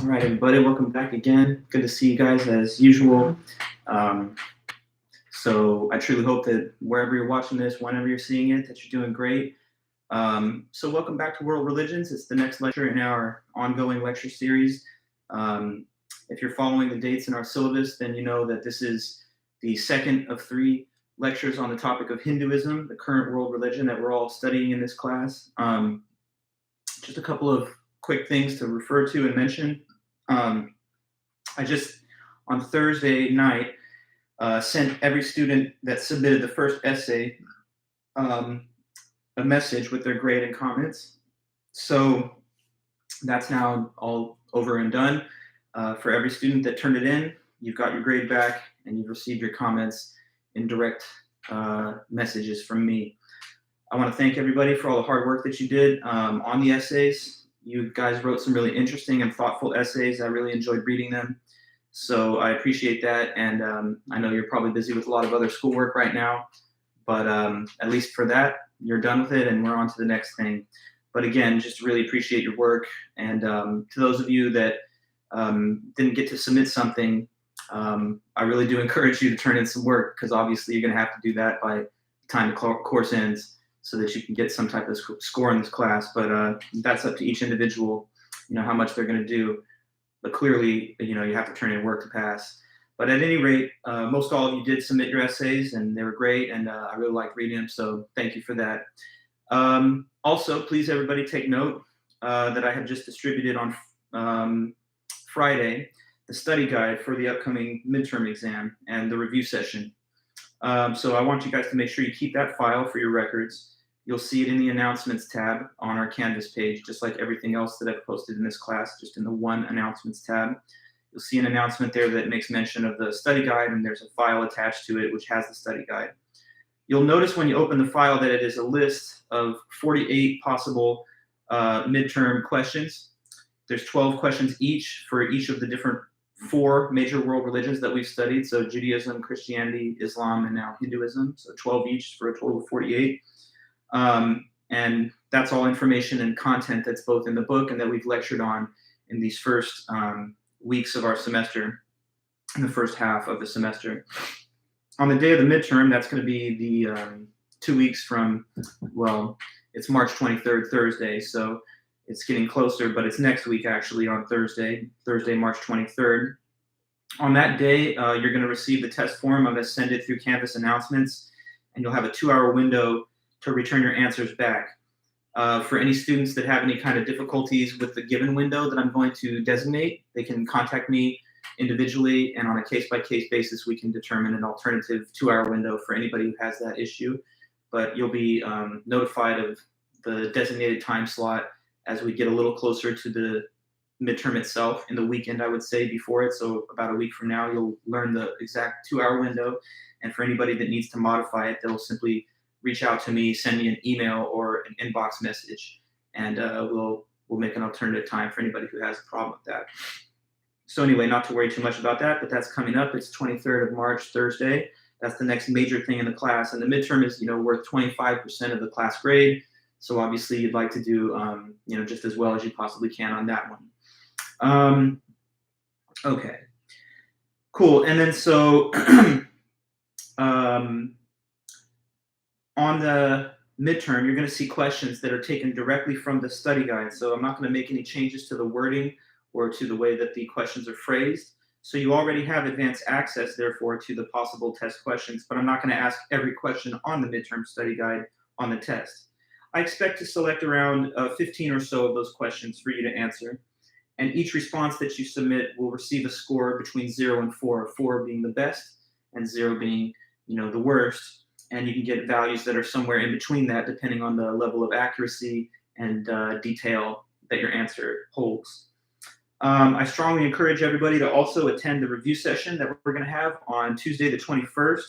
All right, everybody, welcome back again. Good to see you guys as usual. Um, so I truly hope that wherever you're watching this, whenever you're seeing it, that you're doing great. So welcome back to World Religions. It's the next lecture in our ongoing lecture series. If you're following the dates in our syllabus, then you know that this is the second of 3 lectures on the topic of Hinduism, the current world religion that we're all studying in this class. Just a couple of quick things to refer to and mention. I just, on Thursday night, sent every student that submitted the first essay a message with their grade and comments. So that's now all over and done. For every student that turned it in, you've got your grade back and you've received your comments in direct messages from me. I want to thank everybody for all the hard work that you did on the essays. You guys wrote some really interesting and thoughtful essays. I really enjoyed reading them. So I appreciate that. And I know you're probably busy with a lot of other schoolwork right now, but at least for that, you're done with it and we're on to the next thing. But again, just really appreciate your work. And to those of you that didn't get to submit something, I really do encourage you to turn in some work, because obviously you're going to have to do that by the time the course ends, so that you can get some type of score in this class. But that's up to each individual, how much they're going to do. But clearly, you have to turn in work to pass. But at any rate, most all of you did submit your essays, and they were great, and I really liked reading them, so thank you for that. Also, please, everybody, take note that I have just distributed on Friday the study guide for the upcoming midterm exam and the review session. So I want you guys to make sure you keep that file for your records. You'll see it in the announcements tab on our Canvas page, just like everything else that I've posted in this class, just in the one announcements tab. You'll see an announcement there that makes mention of the study guide, and there's a file attached to it which has the study guide. You'll notice when you open the file that it is a list of 48 possible midterm questions. There's 12 questions each for each of the different 4 major world religions that we've studied. So Judaism, Christianity, Islam, and now Hinduism. So 12 each for a total of 48. And that's all information and content that's both in the book and that we've lectured on in these first weeks of our semester, in the first half of the semester. On the day of the midterm, that's going to be the 2 weeks from, well, it's March 23rd, Thursday, so it's getting closer, but it's next week actually on Thursday, March 23rd. On that day, you're going to receive the test form. I'm going to send it through Canvas announcements, and you'll have a 2-hour window to return your answers back. For any students that have any kind of difficulties with the given window that I'm going to designate, they can contact me individually, and on a case-by-case basis, we can determine an alternative 2-hour window for anybody who has that issue. But you'll be notified of the designated time slot as we get a little closer to the midterm itself, in the weekend, I would say, before it. So about a week from now, you'll learn the exact 2-hour window. And for anybody that needs to modify it, they'll simply reach out to me, send me an email or an inbox message, and we'll make an alternative time for anybody who has a problem with that. So anyway, not to worry too much about that, but that's coming up. It's 23rd of March, Thursday. That's the next major thing in the class. And the midterm is, worth 25% of the class grade. So obviously you'd like to do, just as well as you possibly can on that one. Okay, cool. And then so on the midterm, you're going to see questions that are taken directly from the study guide. So I'm not going to make any changes to the wording or to the way that the questions are phrased. So you already have advanced access, therefore, to the possible test questions, but I'm not going to ask every question on the midterm study guide on the test. I expect to select around 15 or so of those questions for you to answer. And each response that you submit will receive a score between 0 and 4, 4 being the best and 0 being, the worst. And you can get values that are somewhere in between that, depending on the level of accuracy and detail that your answer holds. I strongly encourage everybody to also attend the review session that we're going to have on Tuesday the 21st.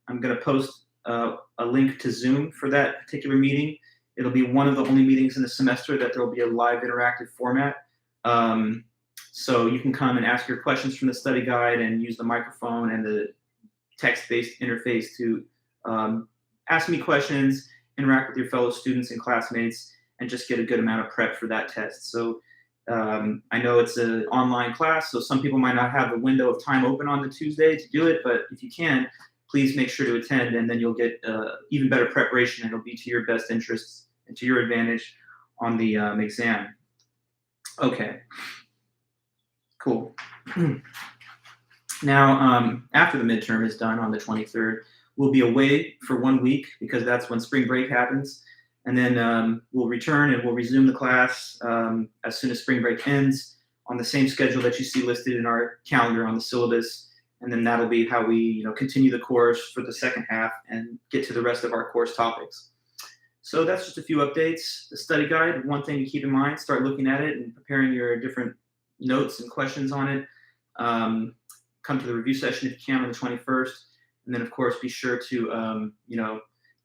I'm going to post a link to Zoom for that particular meeting. It'll be one of the only meetings in the semester that there will be a live interactive format. So you can come and ask your questions from the study guide and use the microphone and the text-based interface to ask me questions, interact with your fellow students and classmates, and just get a good amount of prep for that test. So I know it's an online class, so some people might not have the window of time open on the Tuesday to do it, but if you can, please make sure to attend, and then you'll get even better preparation, and it'll be to your best interests and to your advantage on the exam. Okay, cool. Now, after the midterm is done on the 23rd, we'll be away for 1 week because that's when spring break happens. And then we'll return and we'll resume the class as soon as spring break ends on the same schedule that you see listed in our calendar on the syllabus. And then that'll be how we continue the course for the second half and get to the rest of our course topics. So that's just a few updates. The study guide, one thing to keep in mind, start looking at it and preparing your different notes and questions on it. Come to the review session if you can on the 21st. And then, of course, be sure to,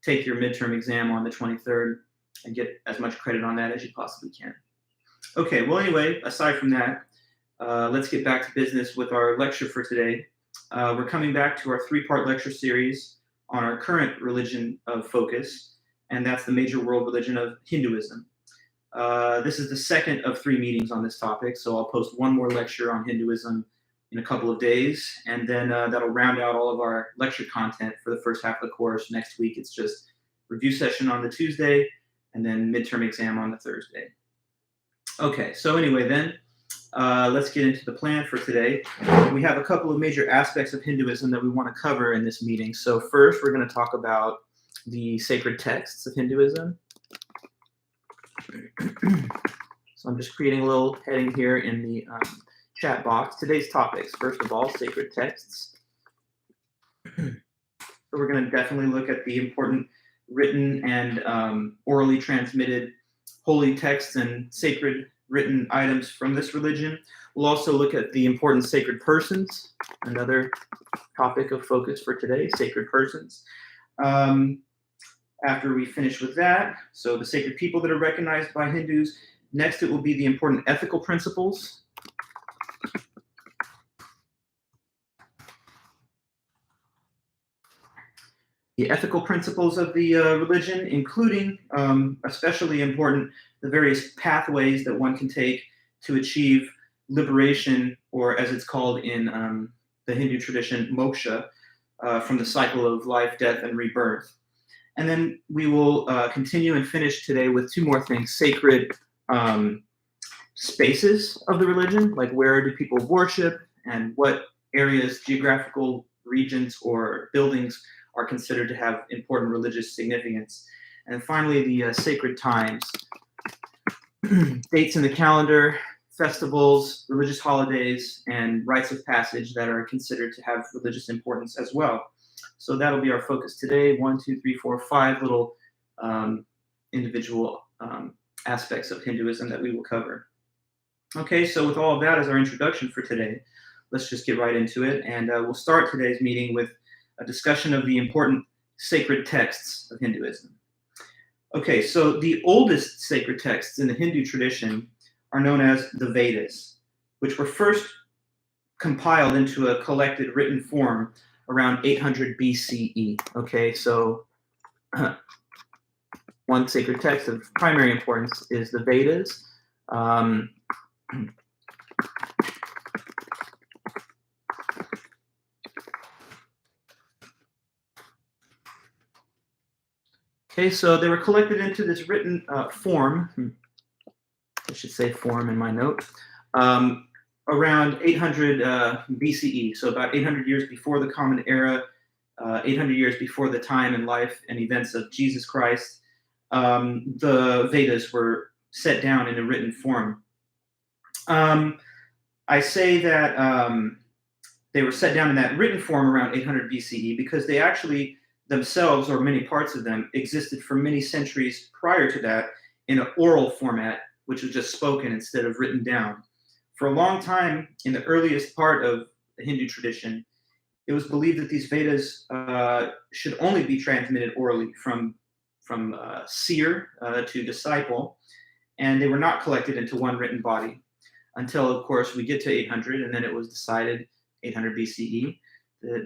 take your midterm exam on the 23rd and get as much credit on that as you possibly can. Okay, well, anyway, aside from that, let's get back to business with our lecture for today. We're coming back to our 3-part lecture series on our current religion of focus, and that's the major world religion of Hinduism. This is the second of 3 meetings on this topic, so I'll post one more lecture on Hinduism in a couple of days, and then that'll round out all of our lecture content for the first half of the course. Next week, it's just review session on the Tuesday, and then midterm exam on the Thursday. Okay, so anyway then, let's get into the plan for today. We have a couple of major aspects of Hinduism that we want to cover in this meeting. So first, we're going to talk about the sacred texts of Hinduism. So I'm just creating a little heading here in the chat box. Today's topics, first of all, sacred texts. So we're going to definitely look at the important written and orally transmitted holy texts and sacred written items from this religion. We'll also look at the important sacred persons, another topic of focus for today, sacred persons. After we finish with that, so the sacred people that are recognized by Hindus, next it will be the important ethical principles. The ethical principles of the religion, including, especially important, the various pathways that one can take to achieve liberation, or as it's called in the Hindu tradition, moksha, from the cycle of life, death, and rebirth. And then we will continue and finish today with 2 more things, sacred spaces of the religion, like where do people worship and what areas, geographical regions, or buildings are considered to have important religious significance. And finally, the sacred times, dates in the calendar, festivals, religious holidays, and rites of passage that are considered to have religious importance as well. So that'll be our focus today. 1, 2, 3, 4, 5 little individual aspects of Hinduism that we will cover. Okay, so with all of that as our introduction for today, let's just get right into it. And we'll start today's meeting with a discussion of the important sacred texts of Hinduism. Okay, so the oldest sacred texts in the Hindu tradition are known as the Vedas, which were first compiled into a collected written form around 800 BCE. Okay, so one sacred text of primary importance is the Vedas. Okay, so they were collected into this written form. I should say form in my note. Around 800 BCE, so about 800 years before the Common Era, 800 years before the time and life and events of Jesus Christ, the Vedas were set down in a written form. I say that they were set down in that written form around 800 BCE because they actually themselves, or many parts of them, existed for many centuries prior to that in an oral format, which was just spoken instead of written down. For a long time, in the earliest part of the Hindu tradition, it was believed that these Vedas should only be transmitted orally from seer to disciple, and they were not collected into one written body until, of course, we get to 800, and then it was decided, 800 BCE,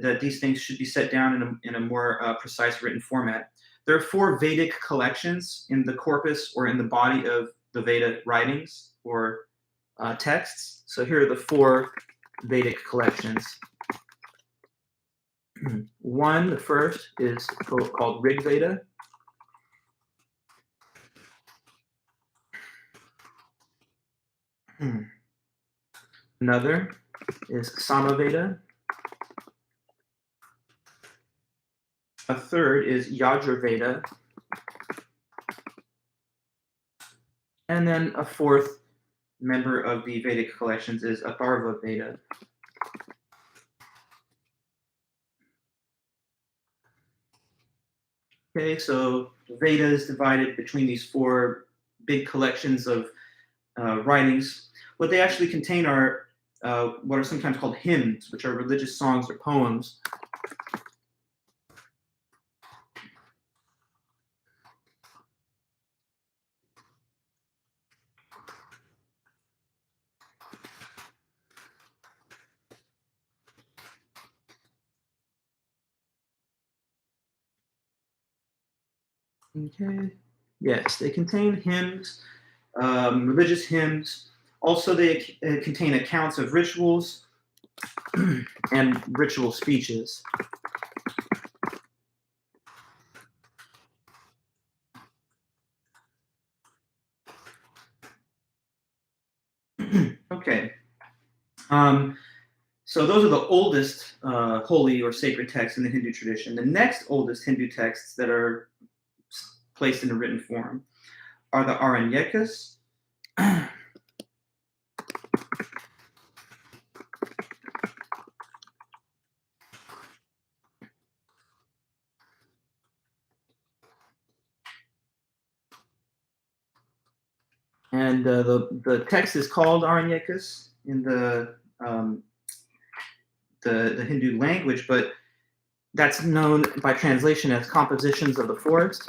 that these things should be set down in a more precise written format. There are 4 Vedic collections in the corpus or in the body of the Veda writings, or texts. So here are the 4 Vedic collections. One, the first, is called Rig Veda. Another is Samaveda. A third is Yajurveda. And then a fourth member of the Vedic collections is Atharva Veda. Okay, so Veda is divided between these 4 big collections of writings. What they actually contain are what are sometimes called hymns, which are religious songs or poems. Okay. Yes, they contain hymns, religious hymns. Also, they contain accounts of rituals and ritual speeches. Okay. So those are the oldest holy or sacred texts in the Hindu tradition. The next oldest Hindu texts that are placed in a written form are the Aranyakas. And the text is called Aranyakas in the Hindu language, but that's known by translation as compositions of the forest.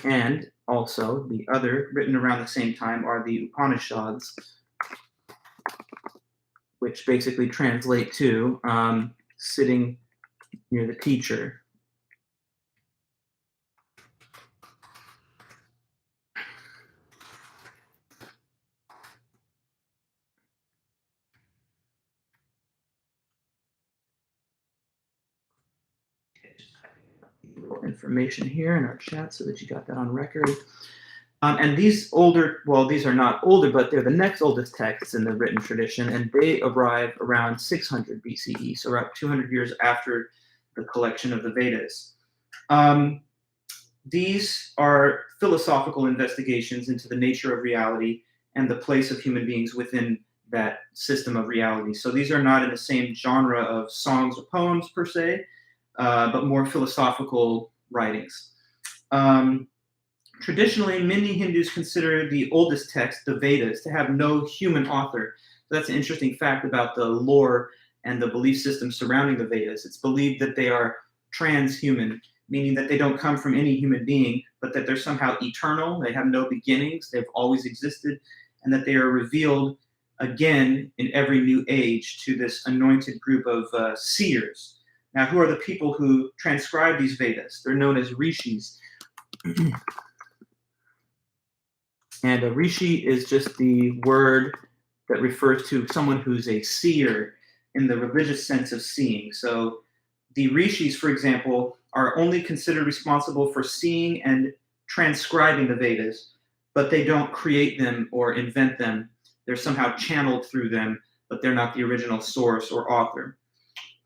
And also, the other, written around the same time, are the Upanishads, which basically translate to sitting near the teacher. Information here in our chat so that you got that on record. And these older, well, these are not older, but they're the next oldest texts in the written tradition, and they arrive around 600 BCE, so about 200 years after the collection of the Vedas. These are philosophical investigations into the nature of reality and the place of human beings within that system of reality. So these are not in the same genre of songs or poems per se, but more philosophical writings. Traditionally, many Hindus consider the oldest text, the Vedas, to have no human author. So that's an interesting fact about the lore and the belief system surrounding the Vedas. It's believed that they are transhuman, meaning that they don't come from any human being, but that they're somehow eternal. They have no beginnings, they've always existed, and that they are revealed again in every new age to this anointed group of seers. Now, who are the people who transcribe these Vedas? They're known as rishis. And a rishi is just the word that refers to someone who's a seer in the religious sense of seeing. So the rishis, for example, are only considered responsible for seeing and transcribing the Vedas, but they don't create them or invent them. They're somehow channeled through them, but they're not the original source or author.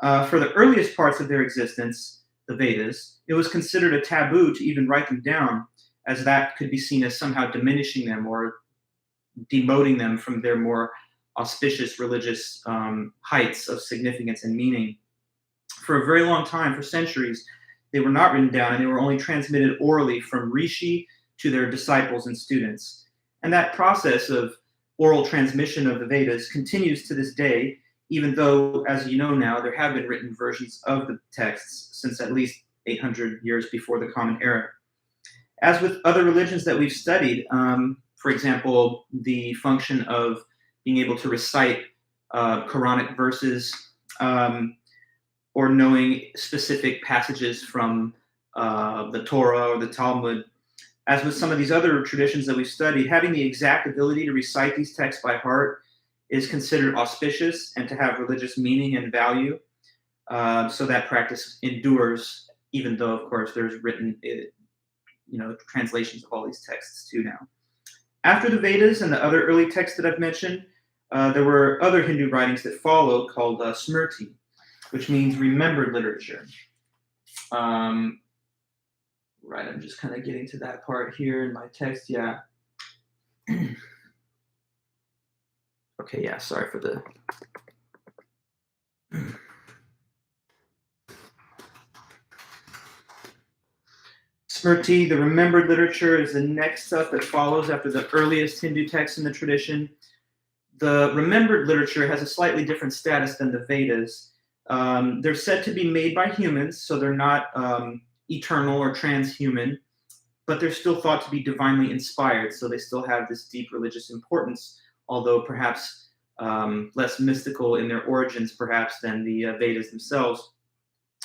For the earliest parts of their existence, the Vedas, it was considered a taboo to even write them down, as that could be seen as somehow diminishing them or demoting them from their more auspicious religious heights of significance and meaning. For a very long time, for centuries, they were not written down and they were only transmitted orally from rishi to their disciples and students. And that process of oral transmission of the Vedas continues to this day, even though, as you know now, there have been written versions of the texts since at least 800 years before the Common Era. As with other religions that we've studied, for example, the function of being able to recite Quranic verses or knowing specific passages from the Torah or the Talmud, As with some of these other traditions that we've studied, having the exact ability to recite these texts by heart is considered auspicious and to have religious meaning and value. So that practice endures, even though, of course, there's written, translations of all these texts too now. After the Vedas and the other early texts that I've mentioned, there were other Hindu writings that followed called Smriti, which means remembered literature. Right, I'm just kind of getting to that part here in my text. Yeah. Okay, yeah, sorry for the... Smriti, the remembered literature, is the next stuff that follows after the earliest Hindu texts in the tradition. The remembered literature has a slightly different status than the Vedas. They're said to be made by humans, so they're not eternal or transhuman, but they're still thought to be divinely inspired, so they still have this deep religious importance, although perhaps less mystical in their origins, perhaps, than the Vedas themselves.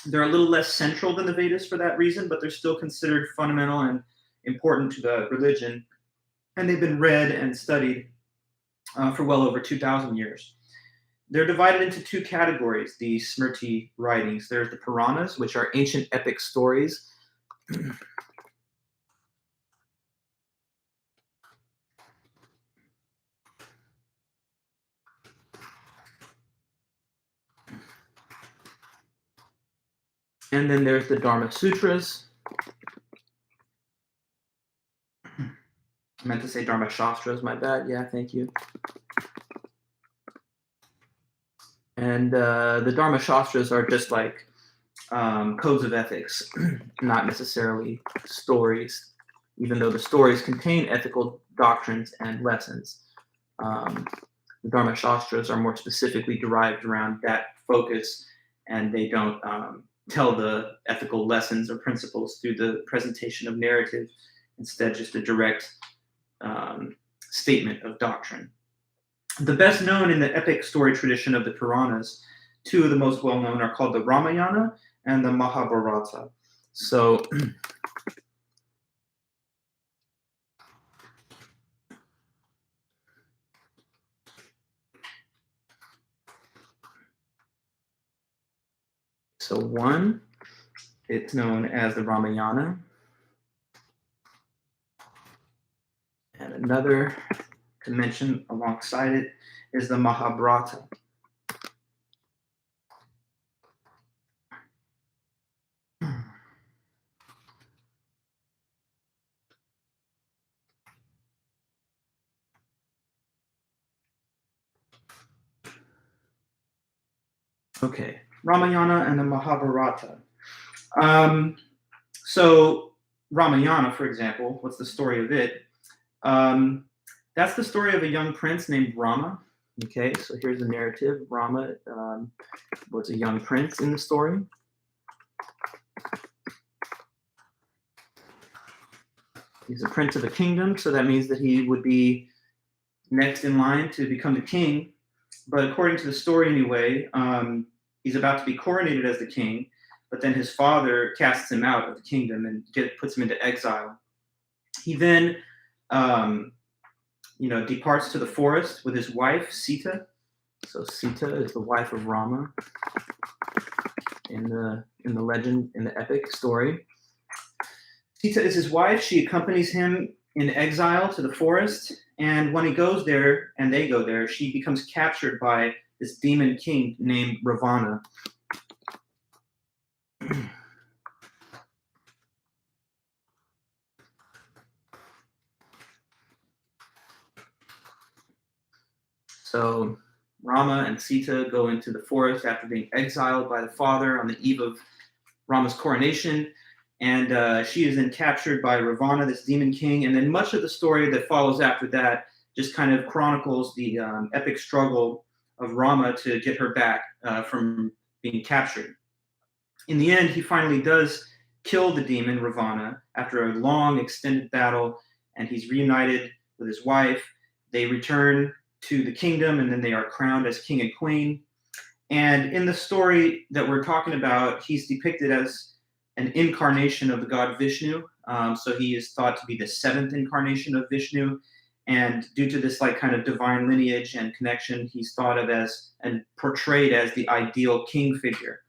They're a little less central than the Vedas for that reason, but they're still considered fundamental and important to the religion, and they've been read and studied for well over 2,000 years. They're divided into two categories, the Smriti writings. There's the Puranas, which are ancient epic stories. And then there's the Dharma Sutras. I meant to say Dharma Shastras, my bad. Yeah, thank you. And the Dharma Shastras are just like codes of ethics, not necessarily stories, even though the stories contain ethical doctrines and lessons. The Dharma Shastras are more specifically derived around that focus, and they don't tell the ethical lessons or principles through the presentation of narrative, instead just a direct statement of doctrine. The best known in the epic story tradition of the Puranas, two of the most well-known are called the Ramayana and the Mahabharata. So one, it's known as the Ramayana. And another to mention alongside it is the Mahabharata. Okay, Ramayana and the Mahabharata. So Ramayana, for example, what's the story of it? That's the story of a young prince named Rama. Okay, so here's the narrative. Rama was a young prince in the story. He's a prince of a kingdom, so that means that he would be next in line to become the king. But according to the story anyway, he's about to be coronated as the king, but then his father casts him out of the kingdom and puts him into exile. He then departs to the forest with his wife, Sita. So Sita is the wife of Rama in the legend, in the epic story. Sita is his wife. She accompanies him in exile to the forest. And when he goes there, and they go there, she becomes captured by this demon king named Ravana. So Rama and Sita go into the forest after being exiled by the father on the eve of Rama's coronation. And she is then captured by Ravana, this demon king. And then much of the story that follows after that just kind of chronicles the epic struggle of Rama to get her back from being captured. In the end, he finally does kill the demon Ravana after a long, extended battle, and he's reunited with his wife. They return to the kingdom, and then they are crowned as king and queen. And in the story that we're talking about, he's depicted as an incarnation of the god Vishnu, So he is thought to be the seventh incarnation of Vishnu. And due to this like kind of divine lineage and connection, he's thought of as and portrayed as the ideal king figure.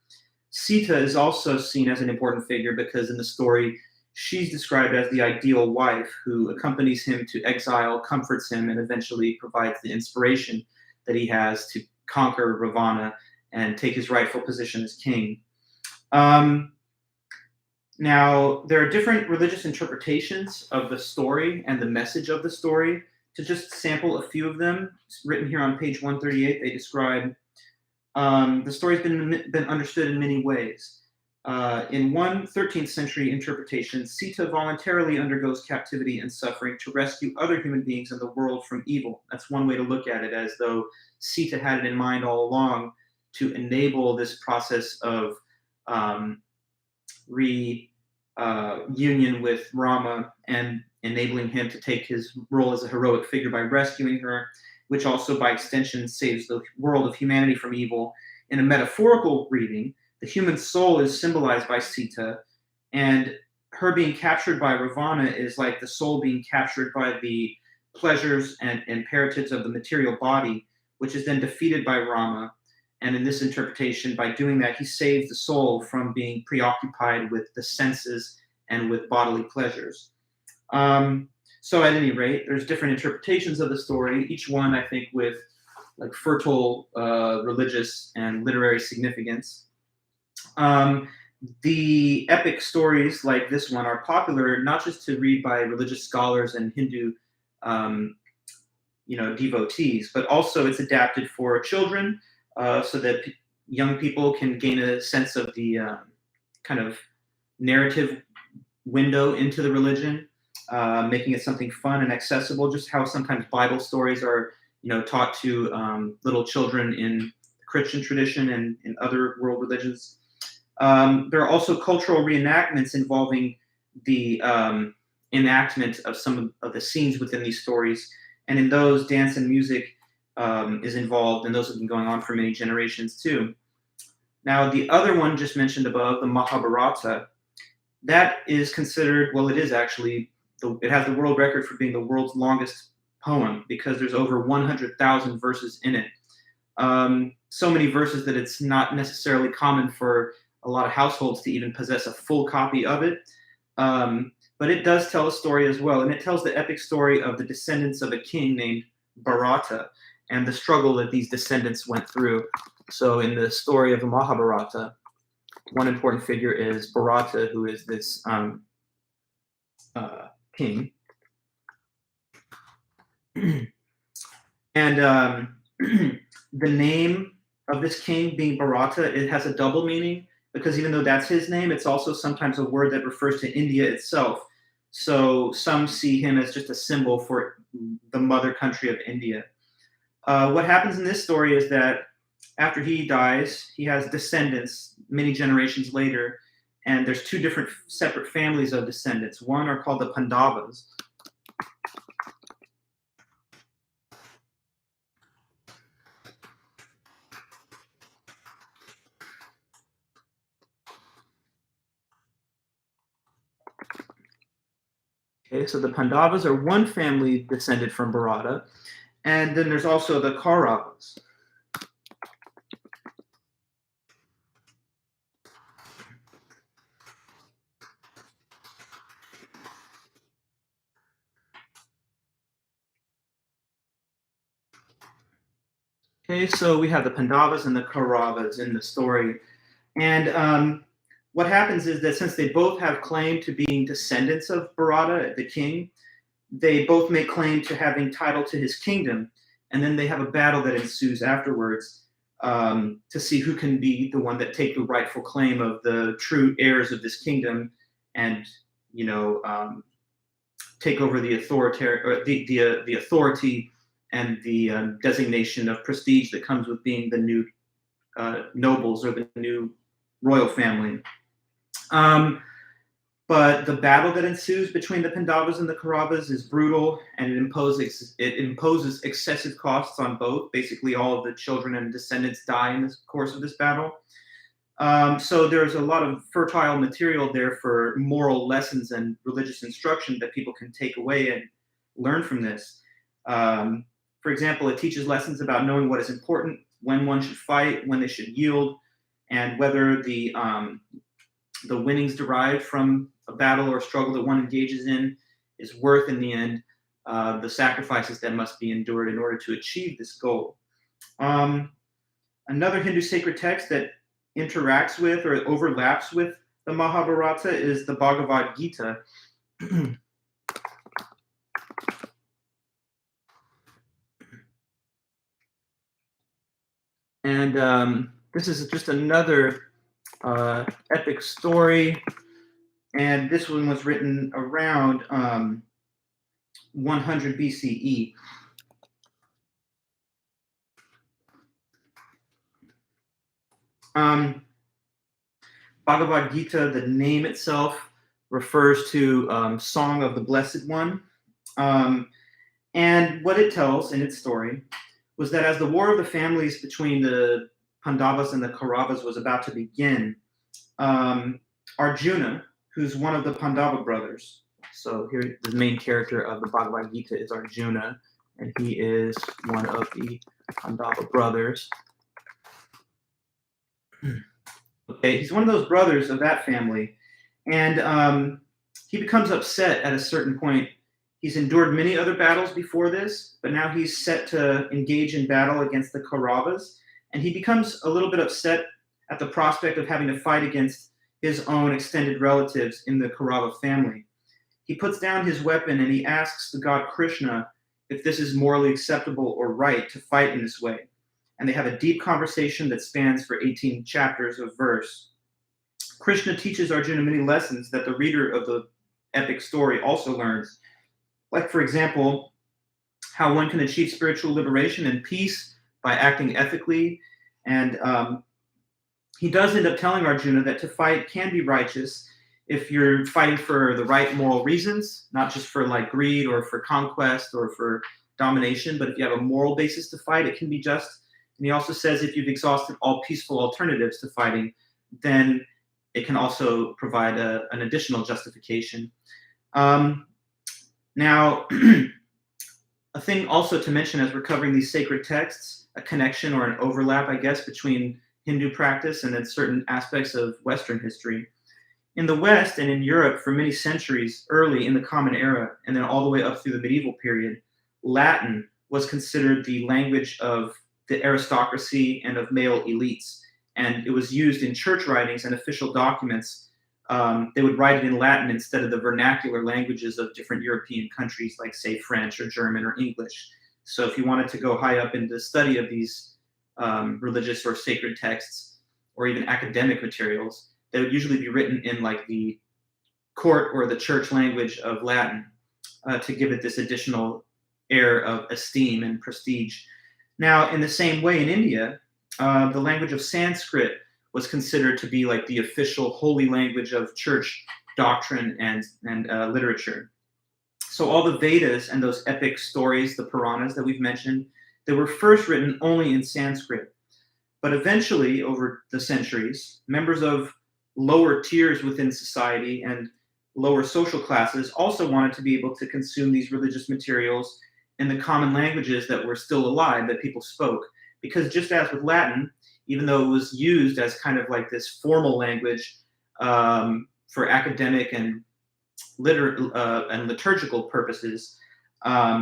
Sita is also seen as an important figure because in the story, she's described as the ideal wife who accompanies him to exile, comforts him, and eventually provides the inspiration that he has to conquer Ravana and take his rightful position as king. Now, there are different religious interpretations of the story and the message of the story. To just sample a few of them, it's written here on page 138, they describe the story's been understood in many ways. In one 13th century interpretation, Sita voluntarily undergoes captivity and suffering to rescue other human beings in the world from evil. That's one way to look at it, as though Sita had it in mind all along to enable this process of reunion with Rama and enabling him to take his role as a heroic figure by rescuing her, which also by extension saves the world of humanity from evil. In a metaphorical reading, the human soul is symbolized by Sita, and her being captured by Ravana is like the soul being captured by the pleasures and imperatives of the material body, which is then defeated by Rama. And in this interpretation, by doing that, he saves the soul from being preoccupied with the senses and with bodily pleasures. So at any rate, there's different interpretations of the story, each one, I think, with like fertile religious and literary significance. The epic stories like this one are popular not just to read by religious scholars and Hindu devotees, but also it's adapted for children so that young people can gain a sense of the kind of narrative window into the religion, making it something fun and accessible, just how sometimes Bible stories are, taught to little children in the Christian tradition and in other world religions. There are also cultural reenactments involving the enactment of some of the scenes within these stories. And in those, dance and music is involved, and those have been going on for many generations too. Now, the other one just mentioned above, the Mahabharata, that is considered, well, it is actually, it has the world record for being the world's longest poem because there's over 100,000 verses in it. So many verses that it's not necessarily common for a lot of households to even possess a full copy of it. But it does tell a story as well, and it tells the epic story of the descendants of a king named Bharata and the struggle that these descendants went through. So in the story of the Mahabharata, one important figure is Bharata, who is this king. And the name of this king being Bharata, it has a double meaning because even though that's his name, it's also sometimes a word that refers to India itself. So some see him as just a symbol for the mother country of India. What happens in this story is that after he dies, he has descendants many generations later, and there's two different separate families of descendants. One are called the Pandavas. Okay, so the Pandavas are one family descended from Bharata, and then there's also the Kauravas. Okay, so we have the Pandavas and the Kauravas in the story. And what happens is that since they both have claim to being descendants of Bharata, the king, they both make claim to having title to his kingdom. And then they have a battle that ensues afterwards to see who can be the one that take the rightful claim of the true heirs of this kingdom and, take over the the authority and the designation of prestige that comes with being the new nobles or the new royal family. But the battle that ensues between the Pandavas and the Kauravas is brutal, and it imposes excessive costs on both. Basically, all of the children and descendants die in the course of this battle. So there's a lot of fertile material there for moral lessons and religious instruction that people can take away and learn from this. Um, for example, it teaches lessons about knowing what is important, when one should fight, when they should yield, and whether the winnings derived from a battle or struggle that one engages in is worth, in the end, the sacrifices that must be endured in order to achieve this goal. Um, Another Hindu sacred text that interacts with or overlaps with the Mahabharata is the Bhagavad Gita. And this is just another epic story. And this one was written around 100 BCE. Bhagavad Gita, the name itself, refers to Song of the Blessed One. And what it tells in its story was that as the war of the families between the Pandavas and the Kauravas was about to begin, Arjuna, who's one of the Pandava brothers, so here the main character of the Bhagavad Gita is Arjuna, and he is one of the Pandava brothers. Okay, he's one of those brothers of that family, and he becomes upset at a certain point. He's endured many other battles before this, but now he's set to engage in battle against the Kauravas, and he becomes a little bit upset at the prospect of having to fight against his own extended relatives in the Kaurava family. He puts down his weapon and he asks the god Krishna if this is morally acceptable or right to fight in this way. And they have a deep conversation that spans for 18 chapters of verse. Krishna teaches Arjuna many lessons that the reader of the epic story also learns. Like, for example, how one can achieve spiritual liberation and peace by acting ethically. And he does end up telling Arjuna that to fight can be righteous if you're fighting for the right moral reasons, not just for like greed or for conquest or for domination, but if you have a moral basis to fight, it can be just. And he also says if you've exhausted all peaceful alternatives to fighting, then it can also provide an additional justification. Now, a thing also to mention as we're covering these sacred texts, a connection or an overlap, I guess, between Hindu practice and then certain aspects of Western history. In the West and in Europe for many centuries, early in the Common Era, and then all the way up through the medieval period, Latin was considered the language of the aristocracy and of male elites. And it was used in church writings and official documents. They would write it in Latin instead of the vernacular languages of different European countries, like, say, French or German or English. So if you wanted to go high up in the study of these religious or sacred texts, or even academic materials, they would usually be written in like the court or the church language of Latin to give it this additional air of esteem and prestige. Now, in the same way in India, the language of Sanskrit was considered to be like the official holy language of church doctrine and literature. So all the Vedas and those epic stories, the Puranas that we've mentioned, they were first written only in Sanskrit. But eventually, over the centuries, members of lower tiers within society and lower social classes also wanted to be able to consume these religious materials in the common languages that were still alive, that people spoke. Because just as with Latin, even though it was used as kind of like this formal language for academic and liturgical purposes,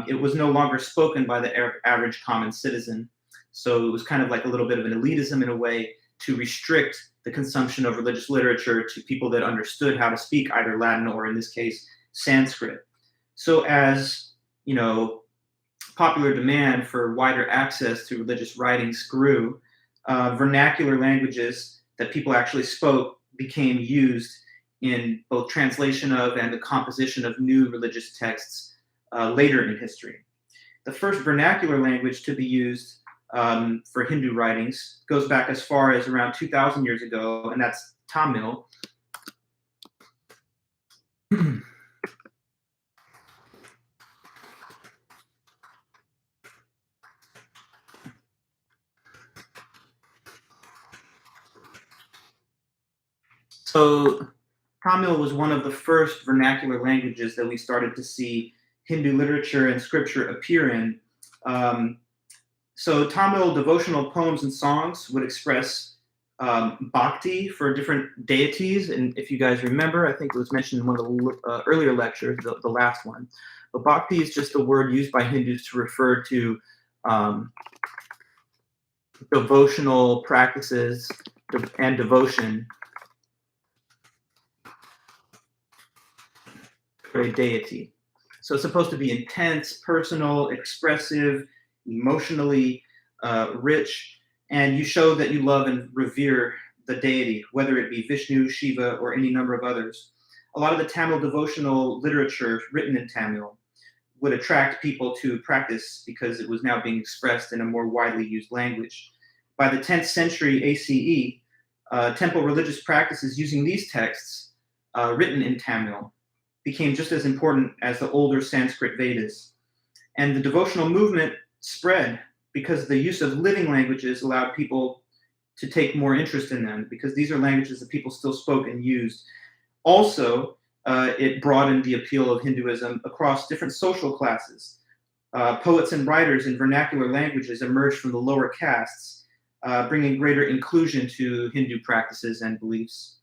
it was no longer spoken by the average common citizen. So it was kind of like a little bit of an elitism in a way to restrict the consumption of religious literature to people that understood how to speak either Latin or, in this case, Sanskrit. So as, you know, popular demand for wider access to religious writings grew, vernacular languages that people actually spoke became used in both translation of and the composition of new religious texts later in history. The first vernacular language to be used for Hindu writings goes back as far as around 2,000 years ago, and that's Tamil. So Tamil was one of the first vernacular languages that we started to see Hindu literature and scripture appear in. Um, so Tamil devotional poems and songs would express bhakti for different deities. And if you guys remember, I think it was mentioned in one of the earlier lectures, the last one. But bhakti is just a word used by Hindus to refer to um, devotional practices and devotion for a deity. So it's supposed to be intense, personal, expressive, emotionally rich, and you show that you love and revere the deity, whether it be Vishnu, Shiva, or any number of others. A lot of the Tamil devotional literature written in Tamil would attract people to practice because it was now being expressed in a more widely used language. By the 10th century ACE, temple religious practices using these texts written in Tamil became just as important as the older Sanskrit Vedas. And the devotional movement spread because the use of living languages allowed people to take more interest in them because these are languages that people still spoke and used. Also, it broadened the appeal of Hinduism across different social classes. Poets and writers in vernacular languages emerged from the lower castes, bringing greater inclusion to Hindu practices and beliefs.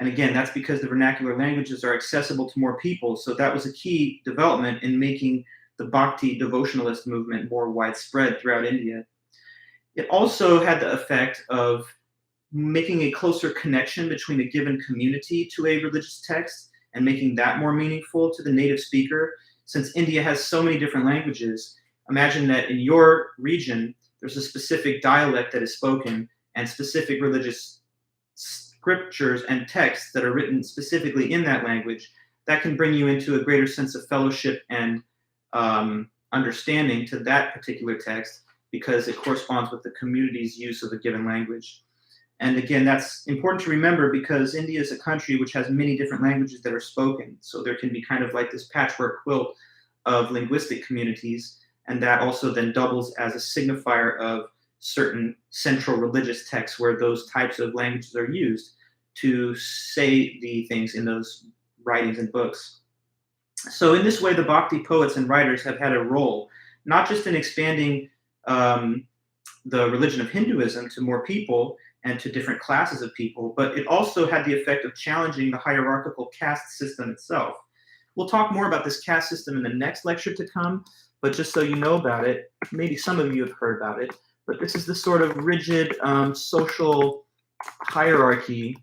And again, that's because the vernacular languages are accessible to more people. So that was a key development in making the Bhakti devotionalist movement more widespread throughout India. It also had the effect of making a closer connection between a given community to a religious text and making that more meaningful to the native speaker. Since India has so many different languages, imagine that in your region, there's a specific dialect that is spoken and specific religious scriptures and texts that are written specifically in that language. That can bring you into a greater sense of fellowship and understanding to that particular text because it corresponds with the community's use of a given language. And again, that's important to remember because India is a country which has many different languages that are spoken. So there can be kind of like this patchwork quilt of linguistic communities. And that also then doubles as a signifier of certain central religious texts where those types of languages are used to say the things in those writings and books. So in this way, the Bhakti poets and writers have had a role, not just in expanding the religion of Hinduism to more people and to different classes of people, but it also had the effect of challenging the hierarchical caste system itself. We'll talk more about this caste system in the next lecture to come, but just so you know about it, maybe some of you have heard about it, but this is the sort of rigid social hierarchy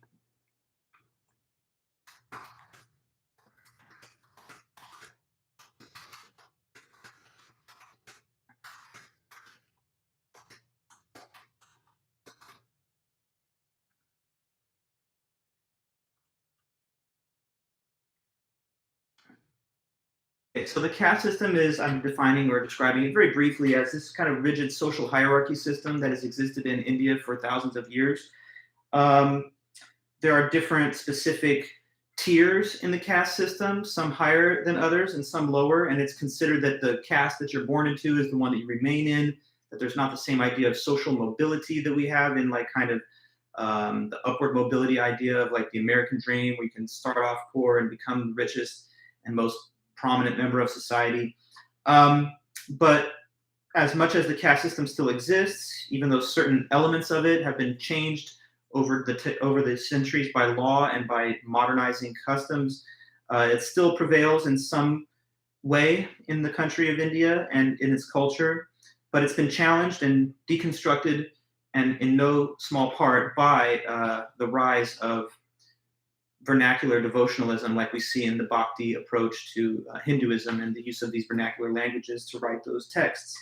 Okay, so the caste system is, I'm defining or describing it very briefly as this kind of rigid social hierarchy system that has existed in India for thousands of years. Um, there are different specific tiers in the caste system, some higher than others and some lower, and it's considered that the caste that you're born into is the one that you remain in, that there's not the same idea of social mobility that we have in like kind of the upward mobility idea of like the American dream. We can start off poor and become the richest and most prominent member of society. But as much as the caste system still exists, even though certain elements of it have been changed over the centuries by law and by modernizing customs, it still prevails in some way in the country of India and in its culture. But it's been challenged and deconstructed, and in no small part by the rise of vernacular devotionalism like we see in the Bhakti approach to Hinduism and the use of these vernacular languages to write those texts.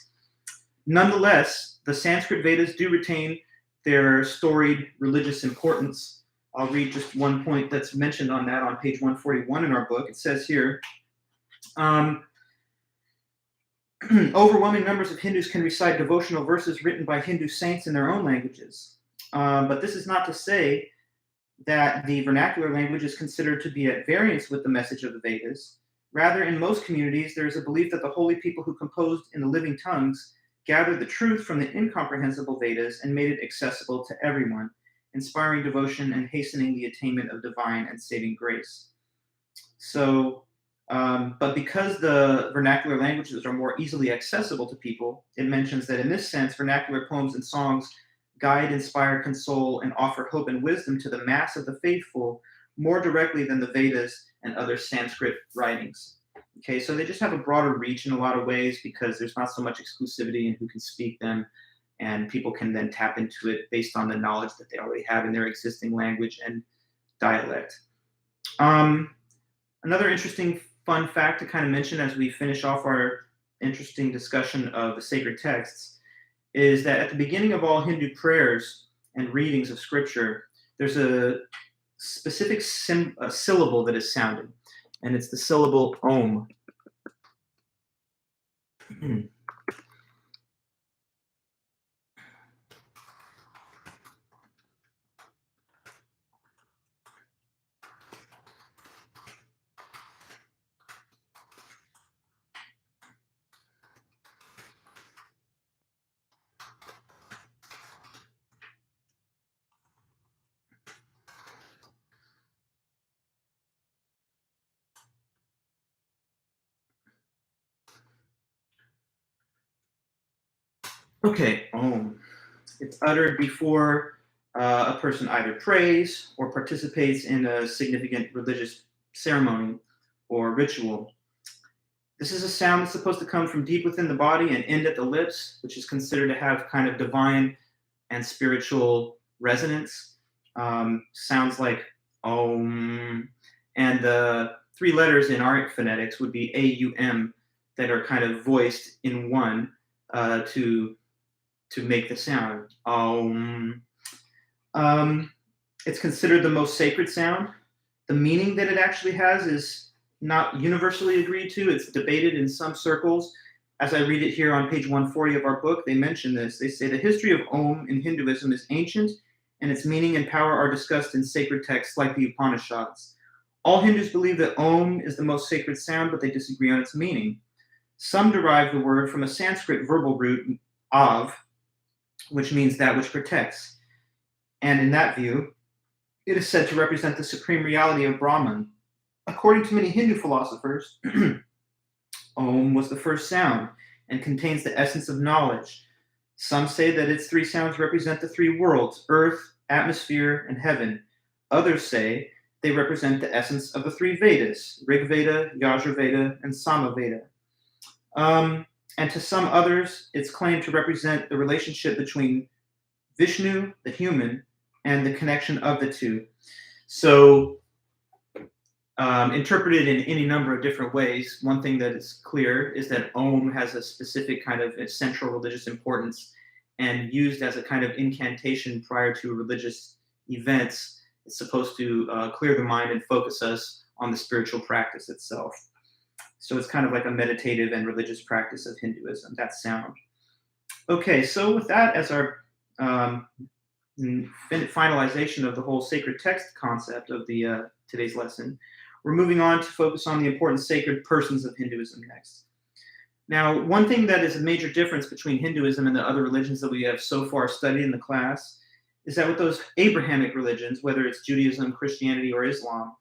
Nonetheless, the Sanskrit Vedas do retain their storied religious importance. I'll read just one point that's mentioned on that on page 141 in our book. It says here, overwhelming numbers of Hindus can recite devotional verses written by Hindu saints in their own languages. But this is not to say that the vernacular language is considered to be at variance with the message of the Vedas. Rather, in most communities, there is a belief that the holy people who composed in the living tongues gathered the truth from the incomprehensible Vedas and made it accessible to everyone. inspiring devotion, and hastening the attainment of divine and saving grace. So, but because the vernacular languages are more easily accessible to people, it mentions that in this sense, vernacular poems and songs guide, inspire, console, and offer hope and wisdom to the mass of the faithful more directly than the Vedas and other Sanskrit writings. Okay, so they just have a broader reach in a lot of ways because there's not so much exclusivity in who can speak them, and people can then tap into it based on the knowledge that they already have in their existing language and dialect. Another interesting fun fact to kind of mention as we finish off our interesting discussion of the sacred texts is that at the beginning of all Hindu prayers and readings of scripture, there's a specific syllable that is sounded, and it's the syllable Om. Okay, Om. It's uttered before a person either prays or participates in a significant religious ceremony or ritual. This is a sound that's supposed to come from deep within the body and end at the lips, which is considered to have kind of divine and spiritual resonance. Sounds like Om. And the three letters in our phonetics would be A-U-M that are kind of voiced in one to make the sound. It's considered the most sacred sound. The meaning that it actually has is not universally agreed to. It's debated in some circles. As I read it here on page 140 of our book, they mention this. They say the history of Om in Hinduism is ancient, and its meaning and power are discussed in sacred texts like the Upanishads. All Hindus believe that Om is the most sacred sound, but they disagree on its meaning. Some derive the word from a Sanskrit verbal root, Av, which means that which protects. And in that view, it is said to represent the supreme reality of Brahman. According to many Hindu philosophers, Om was the first sound and contains the essence of knowledge. Some say that its three sounds represent the three worlds, earth, atmosphere, and heaven. Others say they represent the essence of the three Vedas, Rig Veda, Yajur Veda, and Sama Veda. And to some others, it's claimed to represent the relationship between Vishnu, the human, and the connection of the two. So, interpreted in any number of different ways, one thing that is clear is that Om has a specific kind of central religious importance, and used as a kind of incantation prior to religious events, it's supposed to clear the mind and focus us on the spiritual practice itself. So it's kind of like a meditative and religious practice of Hinduism, that sound. Okay, so with that as our finalization of the whole sacred text concept of the today's lesson, we're moving on to focus on the important sacred persons of Hinduism next. Now, one thing that is a major difference between Hinduism and the other religions that we have so far studied in the class is that with those Abrahamic religions, whether it's Judaism, Christianity, or Islam,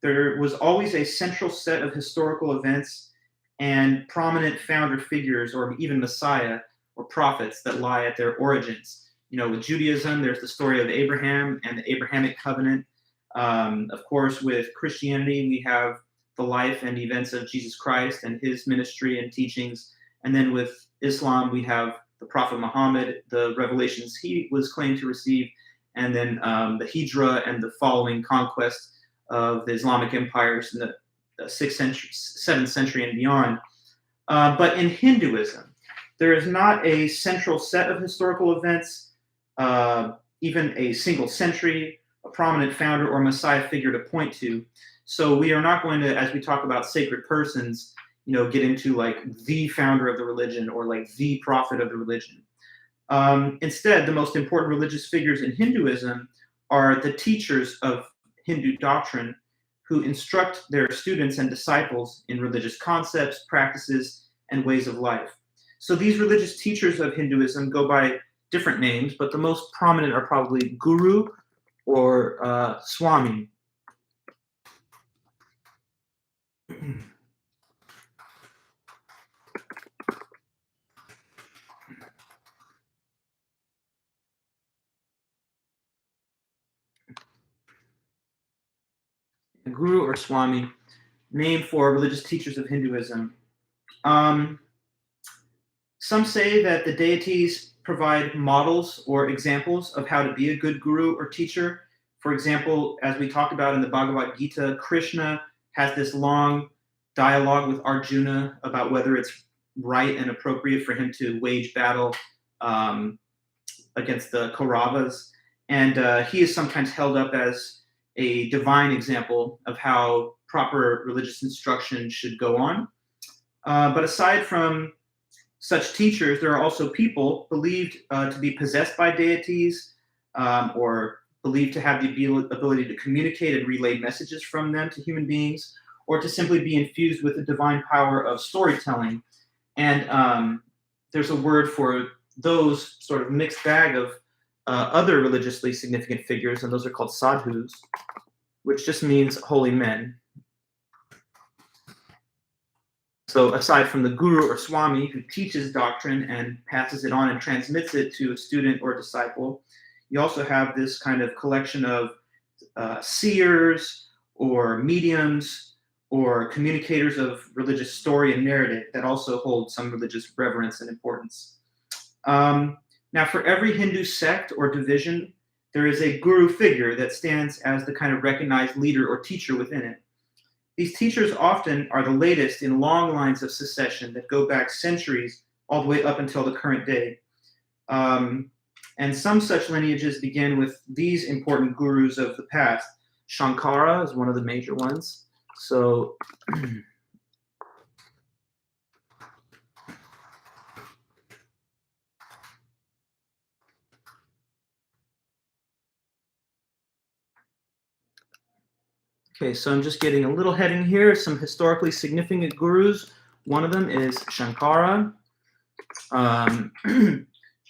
there was always a central set of historical events and prominent founder figures, or even Messiah or prophets that lie at their origins. You know, with Judaism, there's the story of Abraham and the Abrahamic covenant. Of course, with Christianity, we have the life and events of Jesus Christ and his ministry and teachings. And then with Islam, we have the Prophet Muhammad, the revelations he was claimed to receive, and then the Hijra and the following conquest of the Islamic empires in the 6th century, 7th century and beyond. But in Hinduism, there is not a central set of historical events, even a single century, a prominent founder or Messiah figure to point to. So we are not going to, as we talk about sacred persons, get into like the founder of the religion or like the prophet of the religion. Instead, the most important religious figures in Hinduism are the teachers of Hindu doctrine who instruct their students and disciples in religious concepts, practices, and ways of life. So these religious teachers of Hinduism go by different names, but the most prominent are probably Guru, or Swami. Guru or Swami, named for religious teachers of Hinduism. Um, some say that the deities provide models or examples of how to be a good guru or teacher. For example, as we talked about in the Bhagavad Gita, Krishna has this long dialogue with Arjuna about whether it's right and appropriate for him to wage battle um, against the Kauravas. And he is sometimes held up as a divine example of how proper religious instruction should go on. But aside from such teachers, there are also people believed to be possessed by deities or believed to have the ability to communicate and relay messages from them to human beings, or to simply be infused with the divine power of storytelling. And there's a word for those sort of mixed bag of other religiously significant figures, and those are called sadhus, which just means holy men. So aside from the guru or swami who teaches doctrine and passes it on and transmits it to a student or disciple, you also have this kind of collection of seers or mediums or communicators of religious story and narrative that also hold some religious reverence and importance. Now, for every Hindu sect or division, there is a guru figure that stands as the kind of recognized leader or teacher within it. These teachers often are the latest in long lines of succession that go back centuries all the way up until the current day. And some such lineages begin with these important gurus of the past. Shankara is one of the major ones. So okay, so I'm just getting a little heading here. Some historically significant gurus. One of them is Shankara.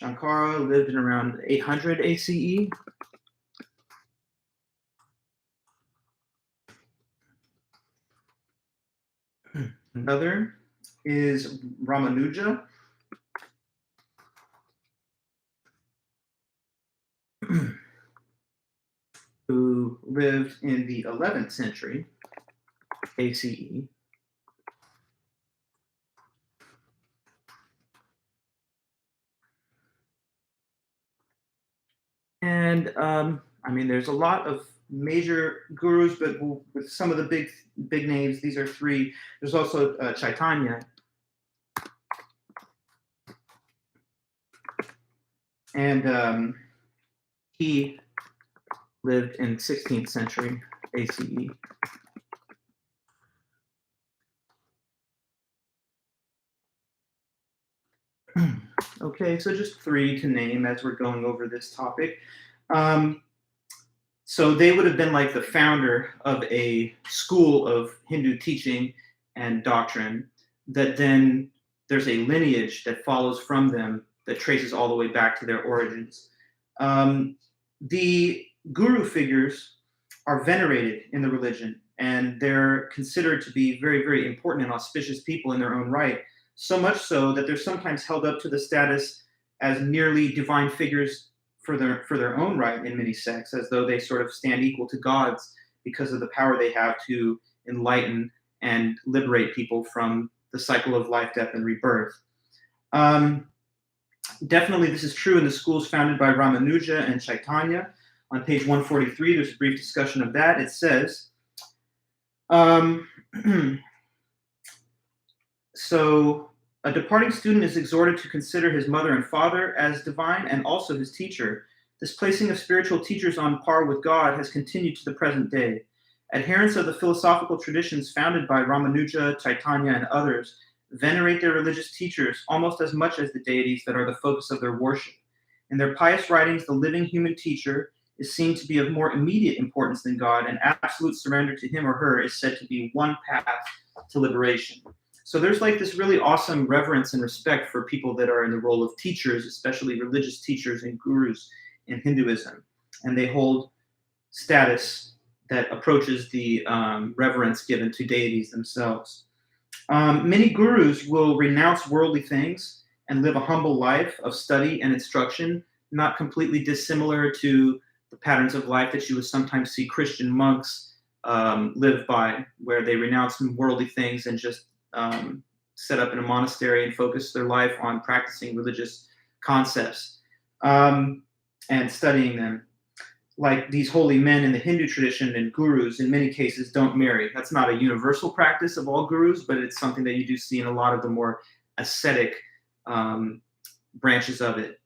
Shankara lived in around 800 ACE. Another is Ramanuja. Who lived in the 11th century ACE. And I mean, there's a lot of major gurus, but with some of the big names, these are three. There's also Chaitanya. And he lived in 16th century ACE. Okay, so just three to name as we're going over this topic. So they would have been like the founder of a school of Hindu teaching and doctrine that then there's a lineage that follows from them that traces all the way back to their origins. The guru figures are venerated in the religion, and they're considered to be very, very important and auspicious people in their own right. So much so that they're sometimes held up to the status as nearly divine figures for their own right in many sects, as though they sort of stand equal to gods because of the power they have to enlighten and liberate people from the cycle of life, death, and rebirth. Definitely, this is true in the schools founded by Ramanuja and Chaitanya. On page 143, there's a brief discussion of that. It says, so a departing student is exhorted to consider his mother and father as divine and also his teacher. This placing of spiritual teachers on par with God has continued to the present day. Adherents of the philosophical traditions founded by Ramanuja, Chaitanya, and others venerate their religious teachers almost as much as the deities that are the focus of their worship. In their pious writings, the living human teacher is seen to be of more immediate importance than God, and absolute surrender to him or her is said to be one path to liberation. So there's like this really awesome reverence and respect for people that are in the role of teachers, especially religious teachers and gurus in Hinduism. And they hold status that approaches the reverence given to deities themselves. Many gurus will renounce worldly things and live a humble life of study and instruction, not completely dissimilar to the patterns of life that you would sometimes see Christian monks live by, where they renounce worldly things and just set up in a monastery and focus their life on practicing religious concepts and studying them. Like these holy men in the Hindu tradition and gurus, in many cases, don't marry. That's not a universal practice of all gurus, but it's something that you do see in a lot of the more ascetic branches of it.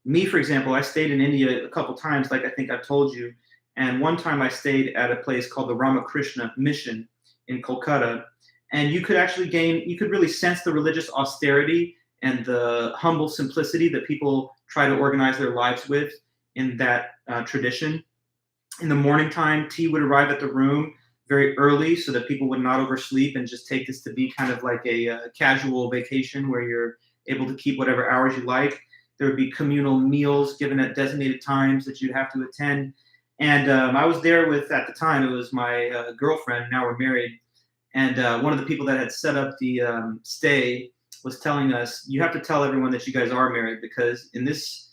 Me, for example, I stayed in India a couple times, like I think I've told you. And one time I stayed at a place called the Ramakrishna Mission in Kolkata. And you could really sense the religious austerity and the humble simplicity that people try to organize their lives with in that tradition. In the morning time, tea would arrive at the room very early so that people would not oversleep and just take this to be kind of like a casual vacation where you're able to keep whatever hours you like. There would be communal meals given at designated times that you'd have to attend. And I was there with, at the time, it was my girlfriend. Now we're married. And one of the people that had set up the stay was telling us, you have to tell everyone that you guys are married, because in this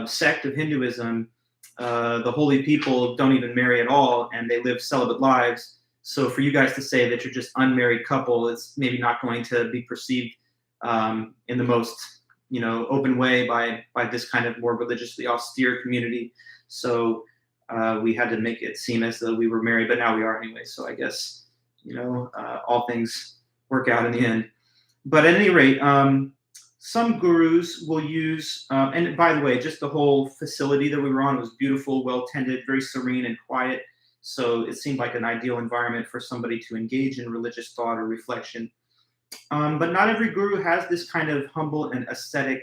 sect of Hinduism, the holy people don't even marry at all, and they live celibate lives. So for you guys to say that you're just unmarried couple, it's maybe not going to be perceived in the most open way by this kind of more religiously austere community. So we had to make it seem as though we were married, but now we are anyway. So I guess all things work out in the end. But at any rate, some gurus will use, and by the way, just the whole facility that we were on was beautiful, well tended, very serene and quiet. So it seemed like an ideal environment for somebody to engage in religious thought or reflection. But not every guru has this kind of humble and ascetic,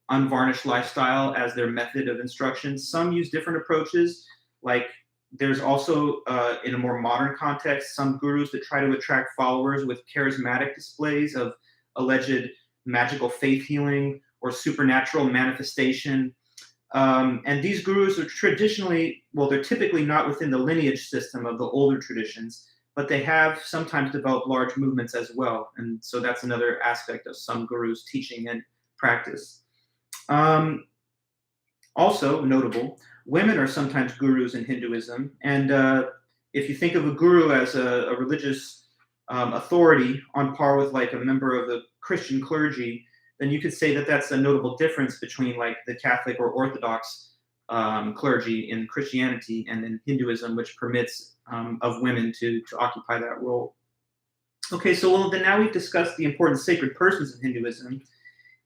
unvarnished lifestyle as their method of instruction. Some use different approaches. Like there's also, in a more modern context, some gurus that try to attract followers with charismatic displays of alleged magical faith healing or supernatural manifestation. And these gurus are they're typically not within the lineage system of the older traditions, but they have sometimes developed large movements as well. And so that's another aspect of some gurus' teaching and practice. Also notable, women are sometimes gurus in Hinduism. And if you think of a guru as a religious authority on par with like a member of the Christian clergy, then you could say that that's a notable difference between like the Catholic or Orthodox clergy in Christianity and in Hinduism, which permits of women to occupy that role. Okay, so then now we've discussed the important sacred persons of Hinduism,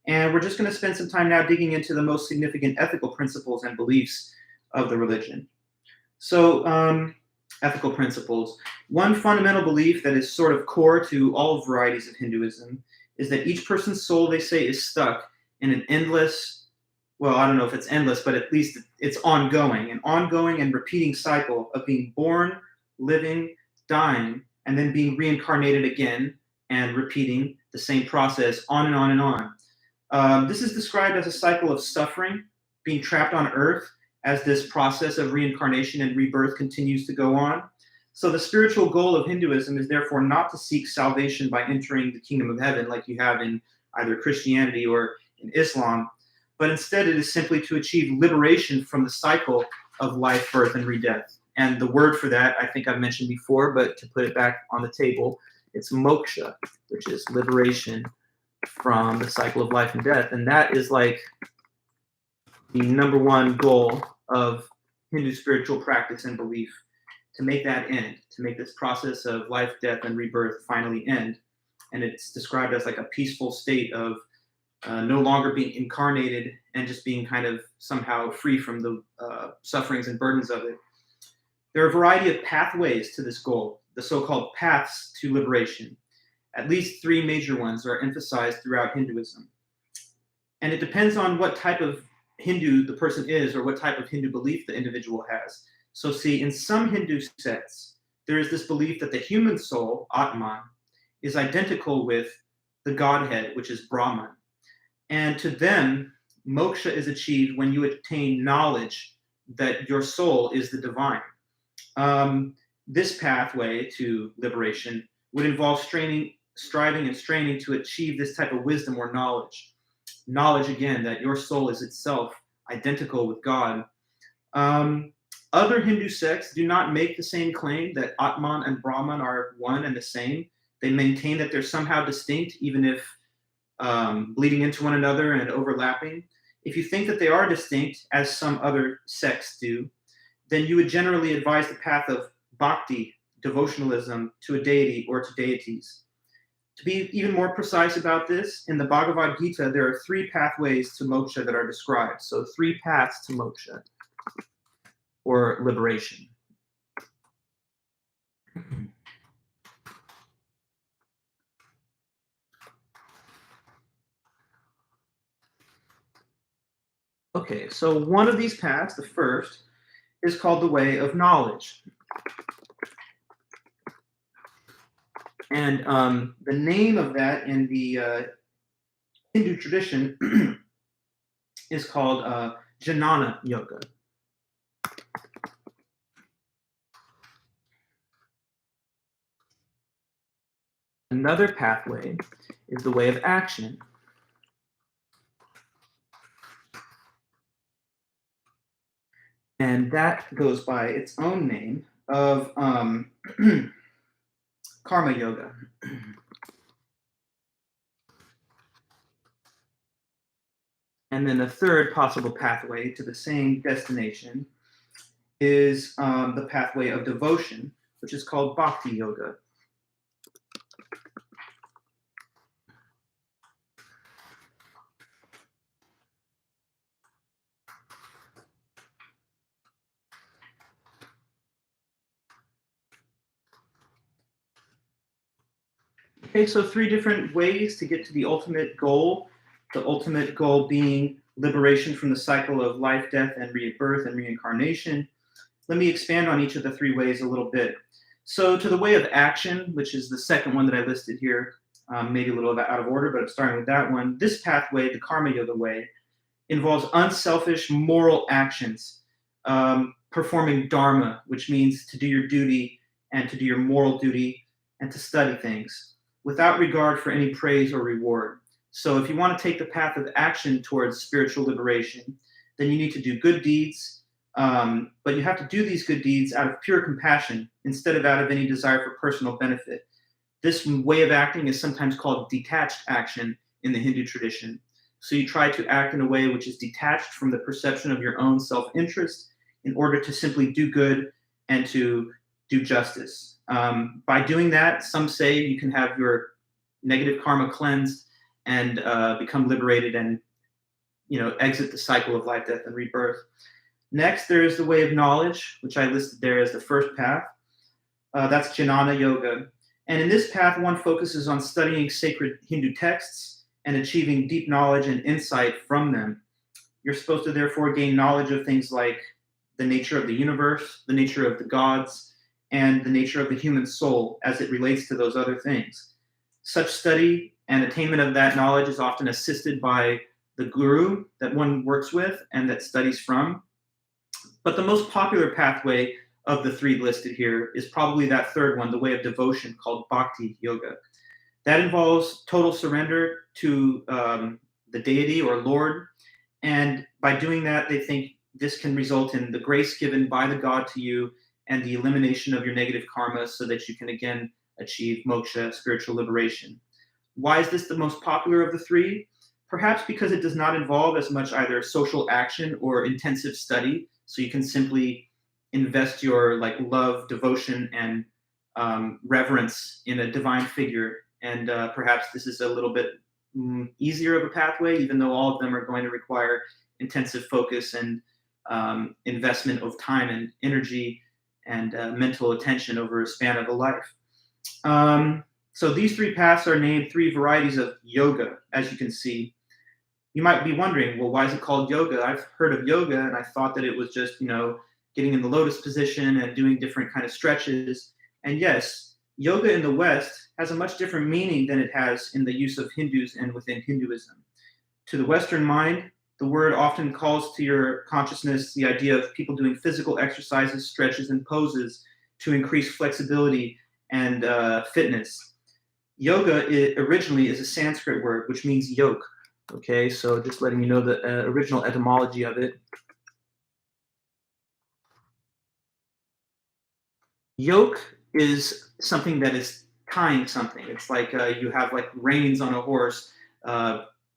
and we're just going to spend some time now digging into the most significant ethical principles and beliefs of the religion. So, ethical principles. One fundamental belief that is sort of core to all varieties of Hinduism is that each person's soul, they say, is stuck in an endless, well, I don't know if it's endless, but at least it's ongoing, an ongoing and repeating cycle of being born, living, dying, and then being reincarnated again and repeating the same process on and on and on. This is described as a cycle of suffering, being trapped on earth as this process of reincarnation and rebirth continues to go on. So the spiritual goal of Hinduism is therefore not to seek salvation by entering the kingdom of heaven like you have in either Christianity or in Islam, but instead it is simply to achieve liberation from the cycle of life, birth, and re-death. And the word for that, I think I've mentioned before, but to put it back on the table, it's moksha, which is liberation from the cycle of life and death. And that is like the number one goal of Hindu spiritual practice and belief, to make that end, to make this process of life, death, and rebirth finally end. And it's described as like a peaceful state of no longer being incarnated and just being kind of somehow free from the sufferings and burdens of it. There are a variety of pathways to this goal, the so-called paths to liberation. At least three major ones are emphasized throughout Hinduism. And it depends on what type of Hindu the person is or what type of Hindu belief the individual has. So see, in some Hindu sects, there is this belief that the human soul, Atman, is identical with the Godhead, which is Brahman. And to them, moksha is achieved when you attain knowledge that your soul is the divine. This pathway to liberation would involve striving and straining to achieve this type of wisdom or knowledge. Knowledge, again, that your soul is itself identical with God. Other Hindu sects do not make the same claim that Atman and Brahman are one and the same. They maintain that they're somehow distinct, even if bleeding into one another and overlapping. If you think that they are distinct, as some other sects do, then you would generally advise the path of bhakti, devotionalism, to a deity or to deities. To be even more precise about this, in the Bhagavad Gita, there are 3 pathways to moksha that are described. So 3 paths to moksha, or liberation. Okay, so one of these paths, the first, is called the way of knowledge. And the name of that in the Hindu tradition is called Jnana Yoga. Another pathway is the way of action. And that goes by its own name of Karma Yoga. And then the third possible pathway to the same destination is the pathway of devotion, which is called Bhakti Yoga. Okay, so 3 different ways to get to the ultimate goal being liberation from the cycle of life, death, and rebirth and reincarnation. Let me expand on each of the 3 ways a little bit. So to the way of action, which is the second one that I listed here, maybe a little bit out of order, but I'm starting with that one. This pathway, the Karma Yoga way, involves unselfish moral actions, performing dharma, which means to do your duty and to do your moral duty and to study things without regard for any praise or reward. So if you want to take the path of action towards spiritual liberation, then you need to do good deeds, but you have to do these good deeds out of pure compassion instead of out of any desire for personal benefit. This way of acting is sometimes called detached action in the Hindu tradition. So you try to act in a way which is detached from the perception of your own self-interest in order to simply do good and to do justice. By doing that, some say you can have your negative karma cleansed and become liberated and exit the cycle of life, death, and rebirth. Next, there is the way of knowledge, which I listed there as the first path. That's Jnana Yoga. And in this path, one focuses on studying sacred Hindu texts and achieving deep knowledge and insight from them. You're supposed to therefore gain knowledge of things like the nature of the universe, the nature of the gods, and the nature of the human soul as it relates to those other things. Such study and attainment of that knowledge is often assisted by the guru that one works with and that studies from. But the most popular pathway of the 3 listed here is probably that third one, the way of devotion, called Bhakti Yoga. That involves total surrender to the deity or Lord. And by doing that, they think this can result in the grace given by the God to you and the elimination of your negative karma so that you can again achieve moksha, spiritual liberation. Why is this the most popular of the 3? Perhaps because it does not involve as much either social action or intensive study, so you can simply invest your love, devotion, and reverence in a divine figure. And perhaps this is a little bit easier of a pathway, even though all of them are going to require intensive focus and investment of time and energy and mental attention over a span of a life. So these 3 paths are named 3 varieties of yoga, as you can see. You might be wondering, well, why is it called yoga? I've heard of yoga and I thought that it was just, getting in the lotus position and doing different kind of stretches. And yes, yoga in the West has a much different meaning than it has in the use of Hindus and within Hinduism. To the Western mind, The word often calls to your consciousness the idea of people doing physical exercises, stretches, and poses to increase flexibility and fitness. Yoga originally is a Sanskrit word which means yoke. Okay, so just letting you know the original etymology of it. Yoke is something that is tying something. It's like you have like reins on a horse,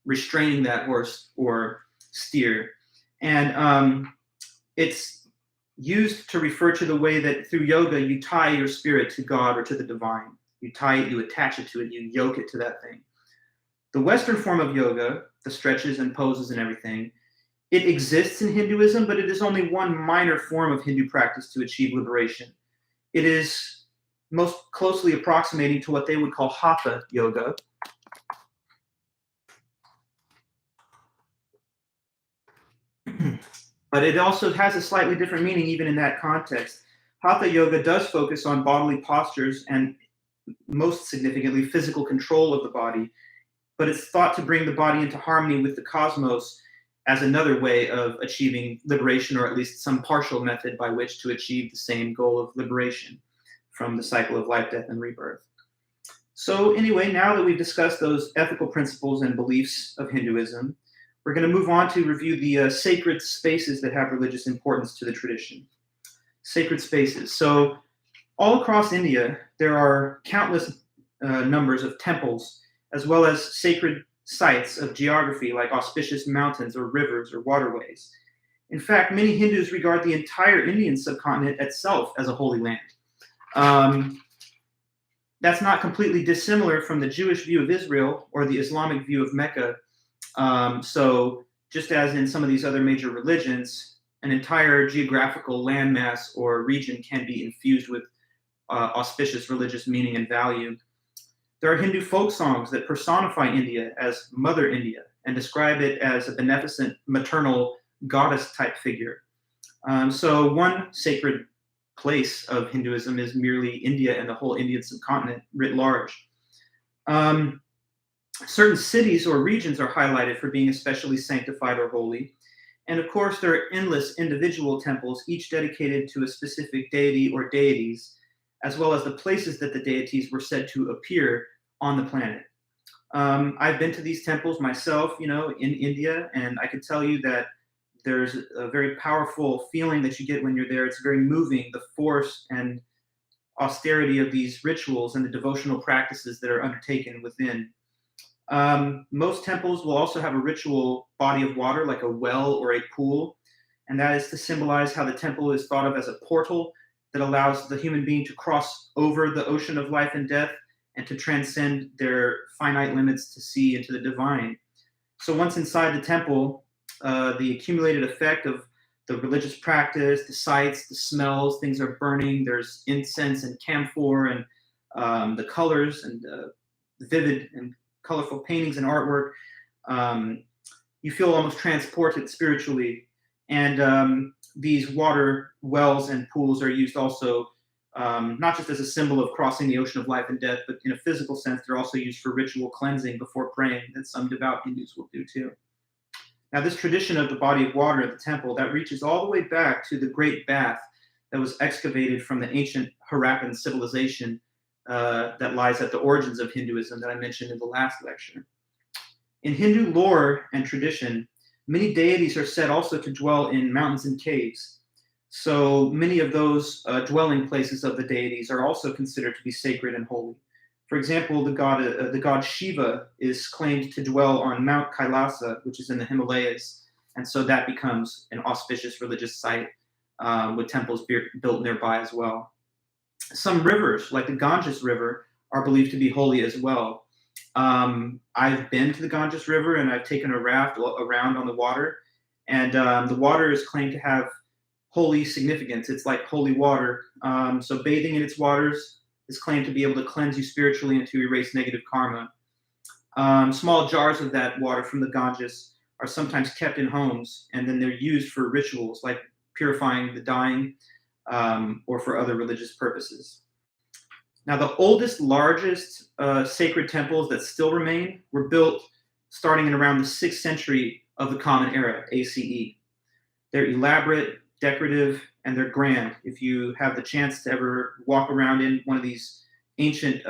restraining that horse or steer. And it's used to refer to the way that through yoga you tie your spirit to God or to the divine. You tie it, you attach it to it, you yoke it to that thing. The Western form of yoga, the stretches and poses and everything, it exists in Hinduism, but it is only one minor form of Hindu practice to achieve liberation. It is most closely approximating to what they would call Hatha yoga. But it also has a slightly different meaning even in that context. Hatha yoga does focus on bodily postures and most significantly physical control of the body, but it's thought to bring the body into harmony with the cosmos as another way of achieving liberation, or at least some partial method by which to achieve the same goal of liberation from the cycle of life, death, and rebirth. So anyway, now that we've discussed those ethical principles and beliefs of Hinduism, we're going to move on to review the sacred spaces that have religious importance to the tradition. Sacred spaces. So all across India, there are countless numbers of temples, as well as sacred sites of geography like auspicious mountains or rivers or waterways. In fact, many Hindus regard the entire Indian subcontinent itself as a holy land. That's not completely dissimilar from the Jewish view of Israel or the Islamic view of Mecca. So just as in some of these other major religions, an entire geographical landmass or region can be infused with auspicious religious meaning and value. There are Hindu folk songs that personify India as Mother India and describe it as a beneficent maternal goddess-type figure. So one sacred place of Hinduism is merely India and the whole Indian subcontinent writ large. Certain cities or regions are highlighted for being especially sanctified or holy. And of course, there are endless individual temples, each dedicated to a specific deity or deities, as well as the places that the deities were said to appear on the planet. I've been to these temples myself, in India, and I can tell you that there's a very powerful feeling that you get when you're there. It's very moving, the force and austerity of these rituals and the devotional practices that are undertaken within. Most temples will also have a ritual body of water, like a well or a pool, and that is to symbolize how the temple is thought of as a portal that allows the human being to cross over the ocean of life and death and to transcend their finite limits to see into the divine. So once inside the temple, the accumulated effect of the religious practice, the sights, the smells, things are burning, there's incense and camphor and the colors and vivid and colorful paintings and artwork. You feel almost transported spiritually. And these water wells and pools are used also not just as a symbol of crossing the ocean of life and death, but in a physical sense, they're also used for ritual cleansing before praying that some devout Hindus will do too. Now, this tradition of the body of water at the temple, that reaches all the way back to the Great Bath that was excavated from the ancient Harappan civilization that lies at the origins of Hinduism that I mentioned in the last lecture. In Hindu lore and tradition, many deities are said also to dwell in mountains and caves. So many of those dwelling places of the deities are also considered to be sacred and holy. For example, the god Shiva is claimed to dwell on Mount Kailasa, which is in the Himalayas, and so that becomes an auspicious religious site with temples built nearby as well. Some rivers, like the Ganges River, are believed to be holy as well. I've been to the Ganges River and I've taken a raft around on the water, and the water is claimed to have holy significance. It's like holy water. So bathing in its waters is claimed to be able to cleanse you spiritually and to erase negative karma. Small jars of that water from the Ganges are sometimes kept in homes, and then they're used for rituals like purifying the dying or for other religious purposes. Now, the oldest, largest sacred temples that still remain were built starting in around the 6th century of the Common Era, ACE. They're elaborate, decorative, and they're grand. If you have the chance to ever walk around in one of these ancient,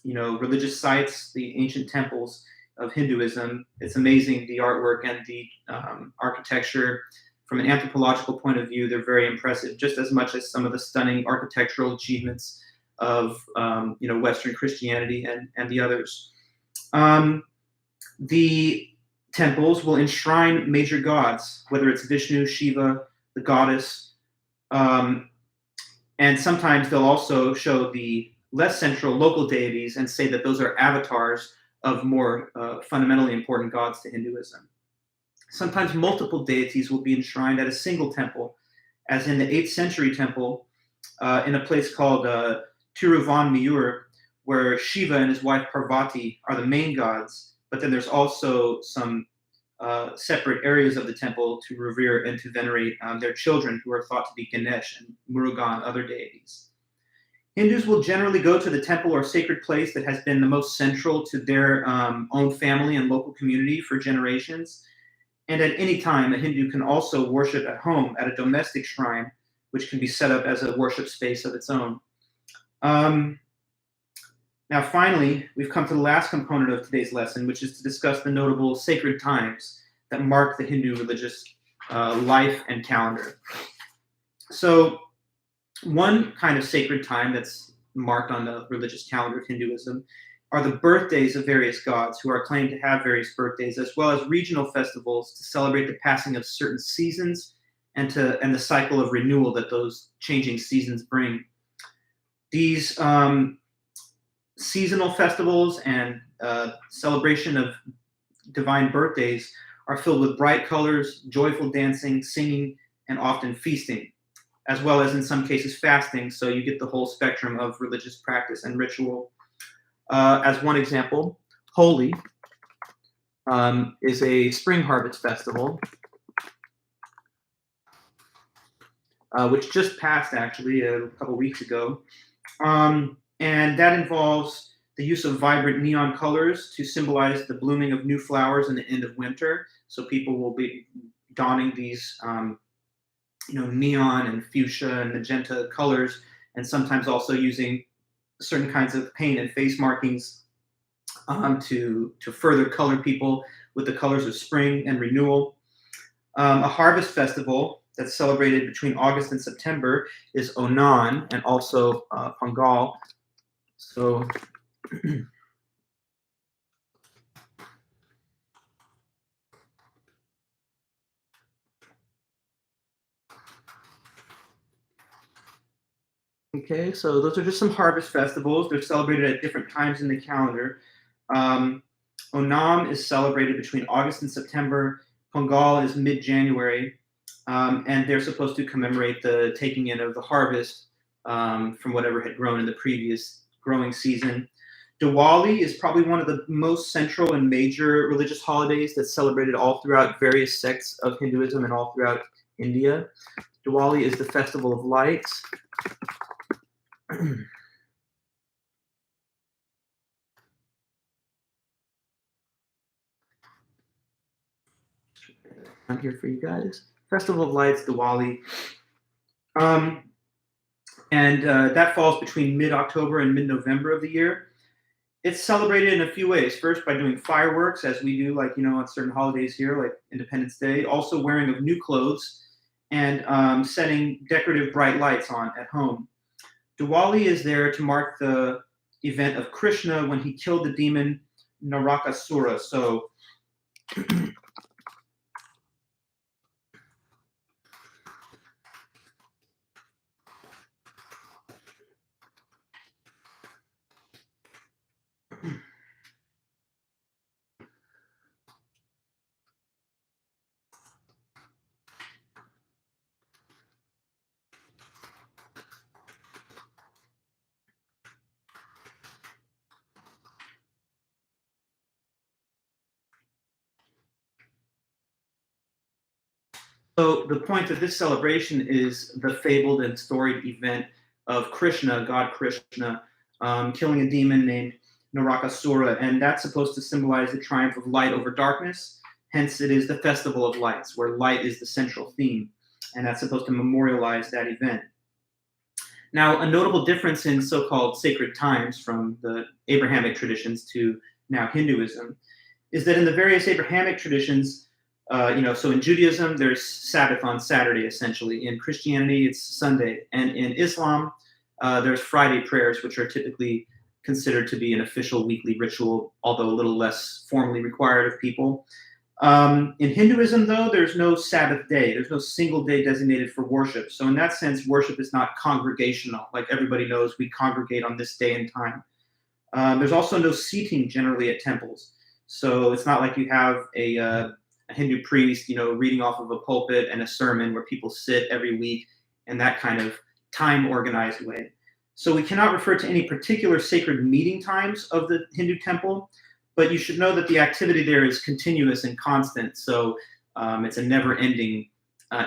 religious sites, the ancient temples of Hinduism, it's amazing, the artwork and the architecture. From an anthropological point of view, they're very impressive, just as much as some of the stunning architectural achievements of Western Christianity and the others. The temples will enshrine major gods, whether it's Vishnu, Shiva, the goddess, and sometimes they'll also show the less central local deities and say that those are avatars of more fundamentally important gods to Hinduism. Sometimes multiple deities will be enshrined at a single temple, as in the 8th century temple in a place called Tiruvanmiyur, where Shiva and his wife Parvati are the main gods, but then there's also some separate areas of the temple to revere and to venerate their children, who are thought to be Ganesh and Murugan and other deities. Hindus will generally go to the temple or sacred place that has been the most central to their own family and local community for generations. And at any time, a Hindu can also worship at home at a domestic shrine, which can be set up as a worship space of its own. Now, finally, we've come to the last component of today's lesson, which is to discuss the notable sacred times that mark the Hindu religious life and calendar. So, one kind of sacred time that's marked on the religious calendar of Hinduism are the birthdays of various gods who are claimed to have various birthdays, as well as regional festivals to celebrate the passing of certain seasons and the cycle of renewal that those changing seasons bring. These seasonal festivals and celebration of divine birthdays are filled with bright colors, joyful dancing, singing, and often feasting, as well as in some cases fasting, so you get the whole spectrum of religious practice and ritual. As one example, Holi is a spring harvest festival, which just passed actually a couple weeks ago. And that involves the use of vibrant neon colors to symbolize the blooming of new flowers and the end of winter. So people will be donning these, neon and fuchsia and magenta colors, and sometimes also using certain kinds of paint and face markings to further color people with the colors of spring and renewal. A harvest festival that's celebrated between August and September is Onam, and also Pongal. So okay, so those are just some harvest festivals. They're celebrated at different times in the calendar. Onam is celebrated between August and September. Pongal is mid-January, and they're supposed to commemorate the taking in of the harvest from whatever had grown in the previous growing season. Diwali is probably one of the most central and major religious holidays that's celebrated all throughout various sects of Hinduism and all throughout India. Diwali is the festival of lights. I'm here for you guys. Festival of Lights, Diwali. And that falls between mid-October and mid-November of the year. It's celebrated in a few ways. First, by doing fireworks, as we do, on certain holidays here, like Independence Day. Also, wearing of new clothes and setting decorative bright lights on at home. Diwali is there to mark the event of Krishna when he killed the demon Narakasura. So, So the point of this celebration is the fabled and storied event of Krishna, God Krishna, killing a demon named Narakasura, and that's supposed to symbolize the triumph of light over darkness Hence, it is the Festival of Lights, where light is the central theme, and that's supposed to memorialize that event. Now, a notable difference in so-called sacred times from the Abrahamic traditions to now Hinduism is that in the various Abrahamic traditions, so in Judaism, there's Sabbath on Saturday, essentially. In Christianity, it's Sunday. And in Islam, there's Friday prayers, which are typically considered to be an official weekly ritual, although a little less formally required of people. In Hinduism, though, there's no Sabbath day. There's no single day designated for worship. So in that sense, worship is not congregational. Like everybody knows, we congregate on this day and time. There's also no seating generally at temples. So it's not like you have a Hindu priest, reading off of a pulpit and a sermon where people sit every week in that kind of time-organized way. So we cannot refer to any particular sacred meeting times of the Hindu temple, but you should know that the activity there is continuous and constant. So it's a never-ending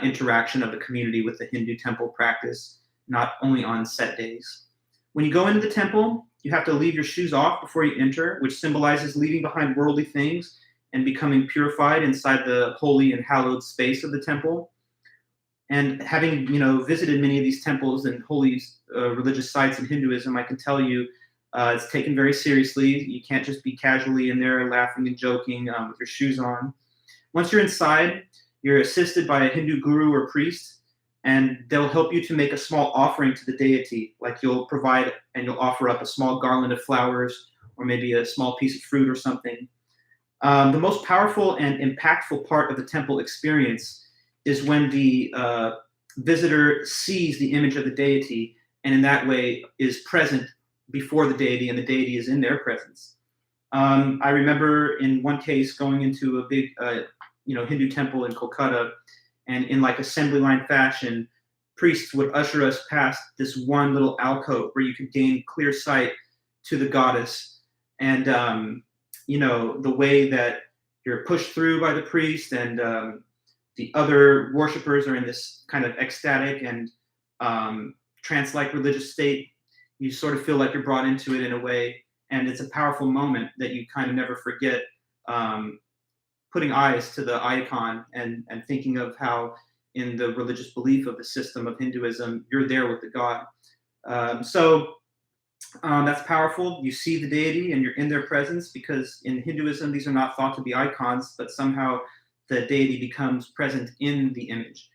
interaction of the community with the Hindu temple practice, not only on set days. When you go into the temple, you have to leave your shoes off before you enter, which symbolizes leaving behind worldly things and becoming purified inside the holy and hallowed space of the temple. And having, visited many of these temples and holy religious sites in Hinduism, I can tell you it's taken very seriously. You can't just be casually in there laughing and joking with your shoes on. Once you're inside, you're assisted by a Hindu guru or priest, and they'll help you to make a small offering to the deity. Like you'll provide and you'll offer up a small garland of flowers or maybe a small piece of fruit or something. The most powerful and impactful part of the temple experience is when the visitor sees the image of the deity and in that way is present before the deity and the deity is in their presence. I remember in one case going into a big Hindu temple in Kolkata, and in like assembly line fashion, priests would usher us past this one little alcove where you could gain clear sight to the goddess. And, the way that you're pushed through by the priest and the other worshipers are in this kind of ecstatic and trance-like religious state, you sort of feel like you're brought into it in a way. And it's a powerful moment that you kind of never forget. Putting eyes to the icon and thinking of how in the religious belief of the system of Hinduism, you're there with the god. That's powerful. You see the deity and you're in their presence, because in Hinduism, these are not thought to be icons, but somehow the deity becomes present in the image.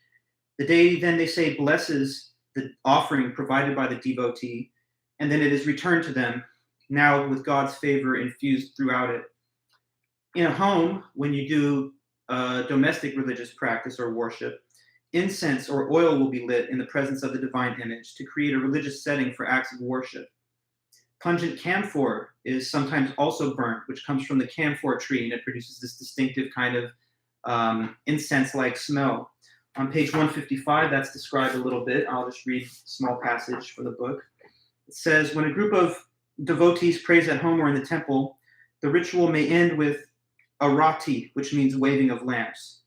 The deity then, they say, blesses the offering provided by the devotee, and then it is returned to them, now with God's favor infused throughout it. In a home, when you do domestic religious practice or worship, incense or oil will be lit in the presence of the divine image to create a religious setting for acts of worship. Pungent camphor is sometimes also burnt, which comes from the camphor tree, and it produces this distinctive kind of incense-like smell. On page 155, that's described a little bit. I'll just read a small passage from the book. It says, when a group of devotees prays at home or in the temple, the ritual may end with arati, which means waving of lamps.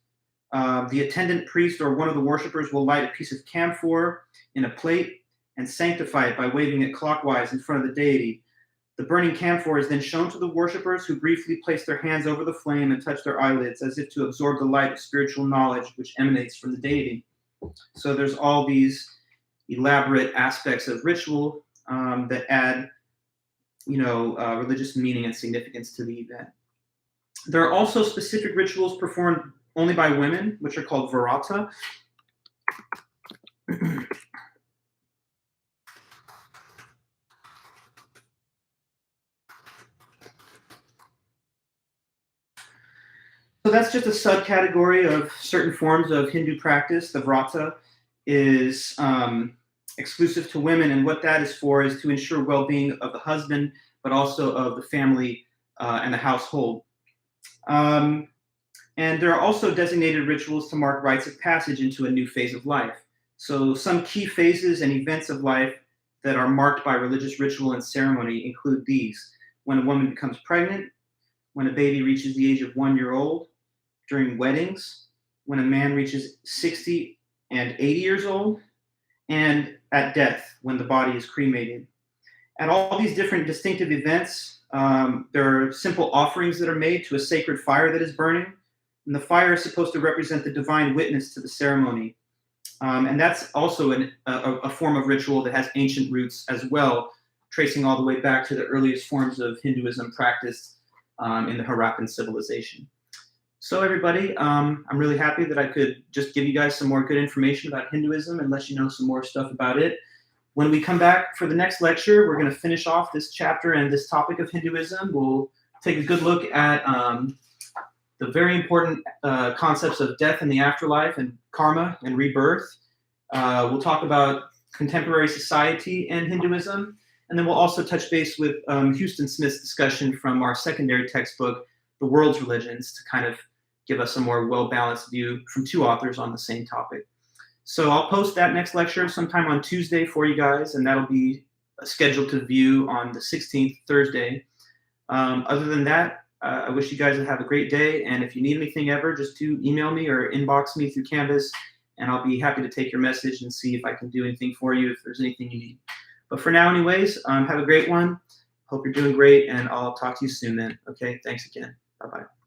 The attendant priest or one of the worshipers will light a piece of camphor in a plate and sanctify it by waving it clockwise in front of the deity. The burning camphor is then shown to the worshipers, who briefly place their hands over the flame and touch their eyelids as if to absorb the light of spiritual knowledge which emanates from the deity. So there's all these elaborate aspects of ritual that add, religious meaning and significance to the event. There are also specific rituals performed only by women, which are called Varata. So that's just a subcategory of certain forms of Hindu practice. The Vrata is exclusive to women, and what that is for is to ensure well-being of the husband, but also of the family and the household. And there are also designated rituals to mark rites of passage into a new phase of life. So some key phases and events of life that are marked by religious ritual and ceremony include these: when a woman becomes pregnant, when a baby reaches the age of 1 year old, during weddings, when a man reaches 60 and 80 years old, and at death, when the body is cremated. At all these different distinctive events, there are simple offerings that are made to a sacred fire that is burning. And the fire is supposed to represent the divine witness to the ceremony. And that's also a form of ritual that has ancient roots as well, tracing all the way back to the earliest forms of Hinduism practiced in the Harappan civilization. So everybody, I'm really happy that I could just give you guys some more good information about Hinduism and let you know some more stuff about it. When we come back for the next lecture, we're going to finish off this chapter and this topic of Hinduism. We'll take a good look at the very important concepts of death and the afterlife and karma and rebirth. We'll talk about contemporary society and Hinduism. And then we'll also touch base with Houston Smith's discussion from our secondary textbook, The World's Religions, to kind of give us a more well-balanced view from two authors on the same topic. So I'll post that next lecture sometime on Tuesday for you guys, and that'll be scheduled to view on the 16th, Thursday. Other than that, I wish you guys would have a great day, and if you need anything ever, just do email me or inbox me through Canvas, and I'll be happy to take your message and see if I can do anything for you if there's anything you need. But for now, anyways, have a great one. Hope you're doing great, and I'll talk to you soon then. Okay, thanks again. Bye-bye.